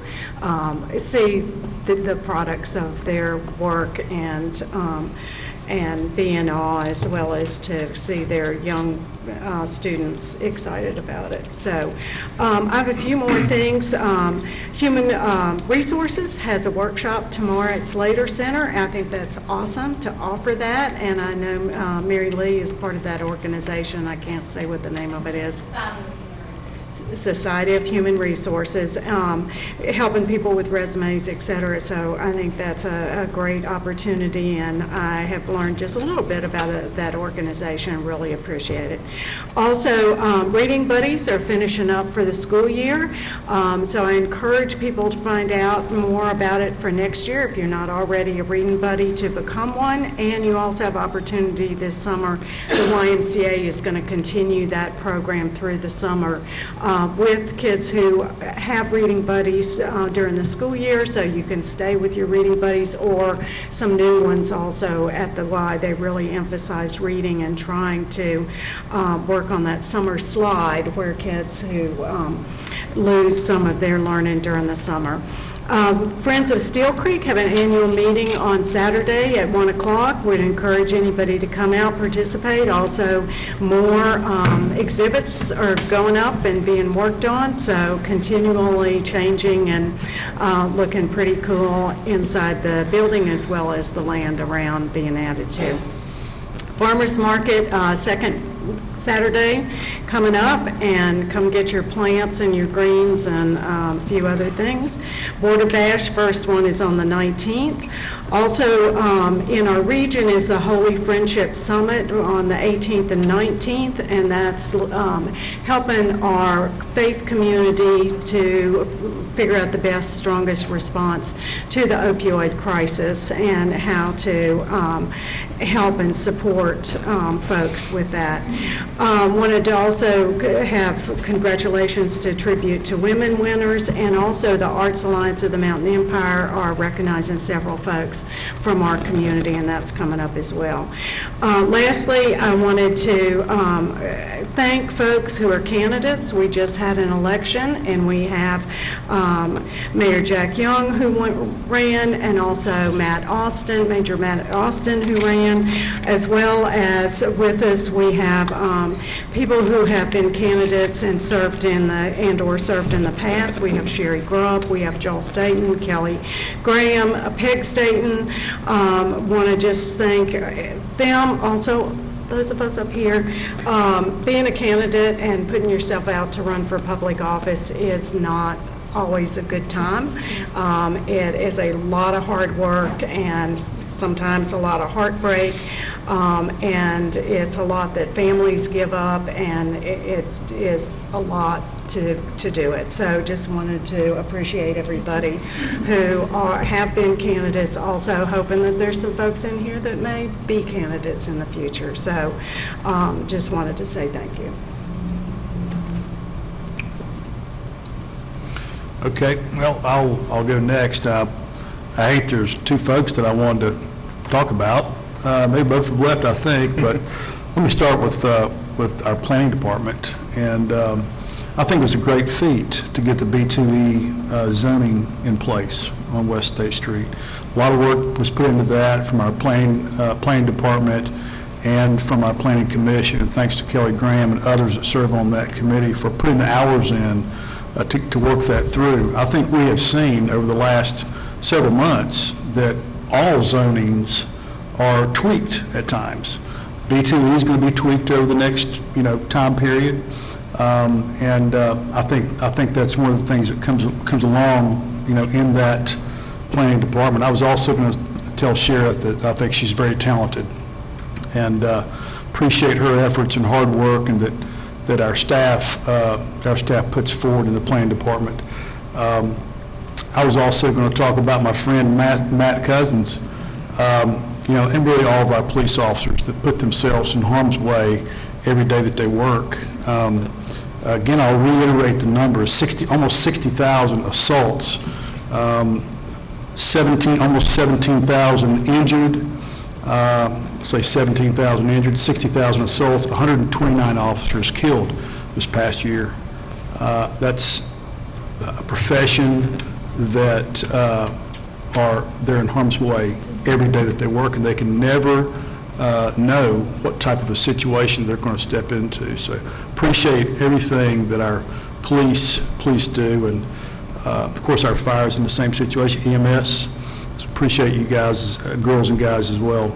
see the products of their work and be in awe, as well as to see their young students excited about it. So I have a few more things. Human Resources has a workshop tomorrow at Slater Center. I think that's awesome to offer that, and I know Mary Lee is part of that organization. I can't say what the name of it is. Society of Human Resources, helping people with resumes, et cetera. So I think that's a great opportunity, and I have learned just a little bit about that organization and really appreciate it. Also, Reading Buddies are finishing up for the school year, so I encourage people to find out more about it for next year if you're not already a Reading Buddy, to become one. And you also have opportunity this summer. The YMCA is going to continue that program through the summer with kids who have reading buddies during the school year, so you can stay with your reading buddies, or some new ones also at the Y. They really emphasize reading and trying to work on that summer slide where kids who lose some of their learning during the summer. Friends of Steel Creek have an annual meeting on Saturday at 1 o'clock. We'd encourage anybody to come out, participate. Also, more exhibits are going up and being worked on, so continually changing and looking pretty cool inside the building, as well as the land around being added to. Farmers Market, second Saturday coming up, and come get your plants and your greens and a few other things. Border Bash, first one is on the 19th. Also in our region is the Holy Friendship Summit on the 18th and 19th, and that's helping our faith community to figure out the best, strongest response to the opioid crisis and how to help and support folks with that. Wanted to also have congratulations to Tribute to Women winners, and also the Arts Alliance of the Mountain Empire are recognizing several folks from our community, and that's coming up as well. Lastly, I wanted to thank folks who are candidates. We just had an election, and we have Mayor Jack Young who ran, and also Major Matt Austin who ran, as well as with us we have people who have been candidates and served in the past. We have Sherry Grubb, we have Joel Staten, Kelly Graham, Peg Staten. Want to just thank them. Also, those of us up here, being a candidate and putting yourself out to run for public office is not always a good time. It is a lot of hard work and sometimes a lot of heartbreak, and it's a lot that families give up, and is a lot to do it. So just wanted to appreciate everybody who have been candidates, also hoping that there's some folks in here that may be candidates in the future. So just wanted to say thank you. Okay, well, I'll go next. I hate there's two folks that I wanted to talk about. They both have left, I think, but let me start with our planning department. And I think it was a great feat to get the B2E zoning in place on West State Street. A lot of work was put into that from our planning department and from our planning commission. Thanks to Kelly Graham and others that serve on that committee for putting the hours in to work that through. I think we have seen over the last several months that all zonings are tweaked at times. B2E is going to be tweaked over the next, time period, and I think that's one of the things that comes along, in that planning department. I was also going to tell Sheriff that I think she's very talented, and appreciate her efforts and hard work, and that our staff puts forward in the planning department. I was also going to talk about my friend Matt Cousins, and really all of our police officers that put themselves in harm's way every day that they work. Again, I'll reiterate the numbers: almost 60,000 assaults, almost 17,000 injured. Say 17,000 injured, 60,000 assaults, 129 officers killed this past year. That's a profession that they're in harm's way every day that they work, and they can never know what type of a situation they're going to step into. So appreciate everything that our police do, and of course our fire is in the same situation, EMS. So appreciate you guys, girls and guys as well.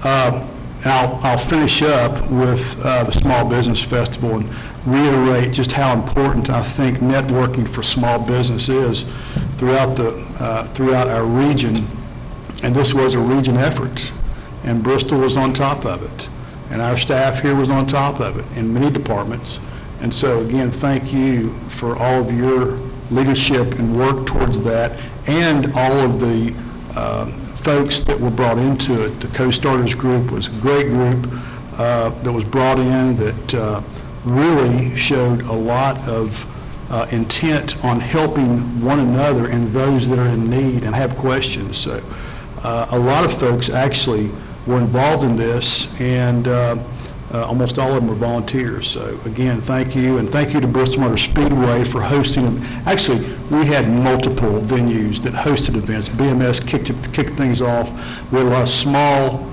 I'll finish up with the Small Business Festival and reiterate just how important I think networking for small business is throughout our region. And this was a region effort, and Bristol was on top of it, and our staff here was on top of it in many departments. And so again, thank you for all of your leadership and work towards that, and all of the folks that were brought into it. The Co-Starters group was a great group that was brought in that really showed a lot of intent on helping one another and those that are in need and have questions. So a lot of folks actually were involved in this, and almost all of them were volunteers. So again, thank you, and thank you to Bristol Motor Speedway for hosting them. Actually, we had multiple venues that hosted events. BMS kicked things off. We had a lot of small,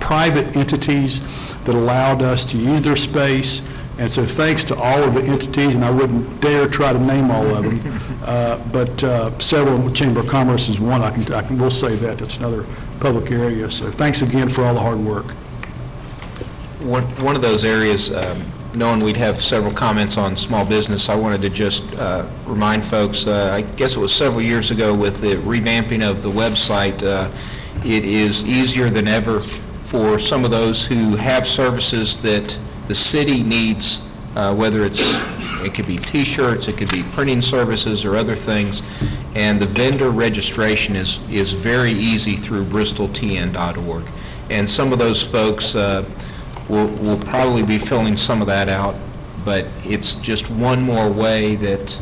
private entities that allowed us to use their space. And so thanks to all of the entities, and I wouldn't dare try to name all of them, but several, Chamber of Commerce is one. We'll say that. That's another public area. So thanks again for all the hard work. One of those areas, knowing we'd have several comments on small business, I wanted to just remind folks, I guess it was several years ago with the revamping of the website, it is easier than ever for some of those who have services that the city needs, whether it could be T-shirts, it could be printing services or other things, and the vendor registration is very easy through bristoltn.org. And some of those folks will probably be filling some of that out, but it's just one more way that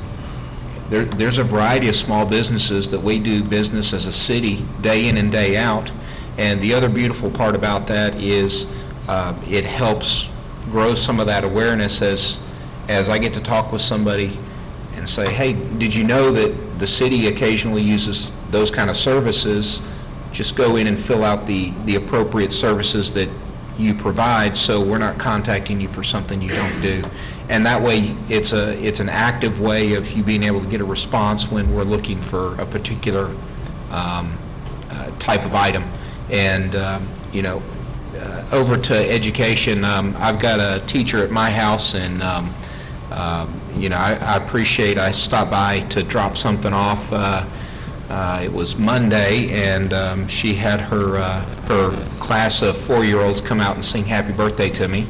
there's a variety of small businesses that we do business as a city day in and day out, and the other beautiful part about that is it helps grow some of that awareness as I get to talk with somebody and say, hey, did you know that the city occasionally uses those kind of services? Just go in and fill out the appropriate services that you provide, so we're not contacting you for something you don't do. And that way, it's an active way of you being able to get a response when we're looking for a particular type of item. And over to education, I've got a teacher at my house, and I appreciate I stopped by to drop something off It was Monday, and she had her class of 4-year-olds come out and sing happy birthday to me.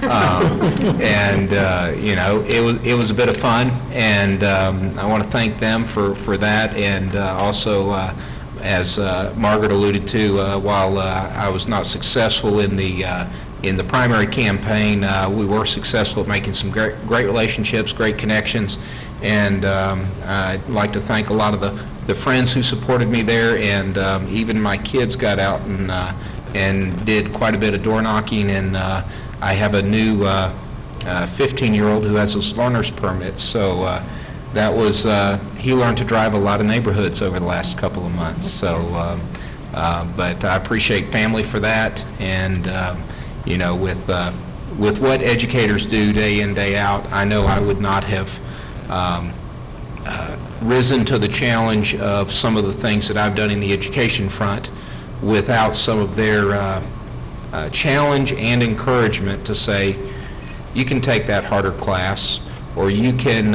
And, it was a bit of fun, and I want to thank them for that, and also, as Margaret alluded to, while I was not successful in the primary campaign, we were successful at making some great relationships, great connections, and I'd like to thank a lot of the friends who supported me there, and even my kids got out and did quite a bit of door knocking, and I have a new 15-year-old who has his learner's permit, so that was, he learned to drive a lot of neighborhoods over the last couple of months, so, but I appreciate family for that, and, with what educators do day in, day out, I know I would not have risen to the challenge of some of the things that I've done in the education front without some of their challenge and encouragement to say, you can take that harder class, or you can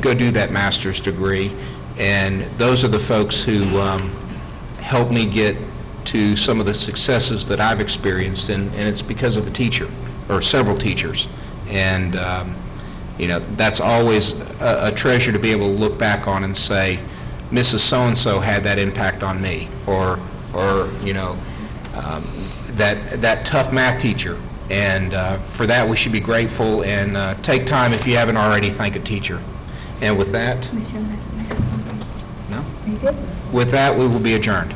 go do that master's degree, and those are the folks who helped me get to some of the successes that I've experienced, and it's because of a teacher, or several teachers, and that's always a treasure to be able to look back on and say, Mrs. So-and-so had that impact on me, or that tough math teacher, and for that we should be grateful, and take time, if you haven't already, thank a teacher. And with that, Michelle has a microphone. no? Are you good? With that, we will be adjourned.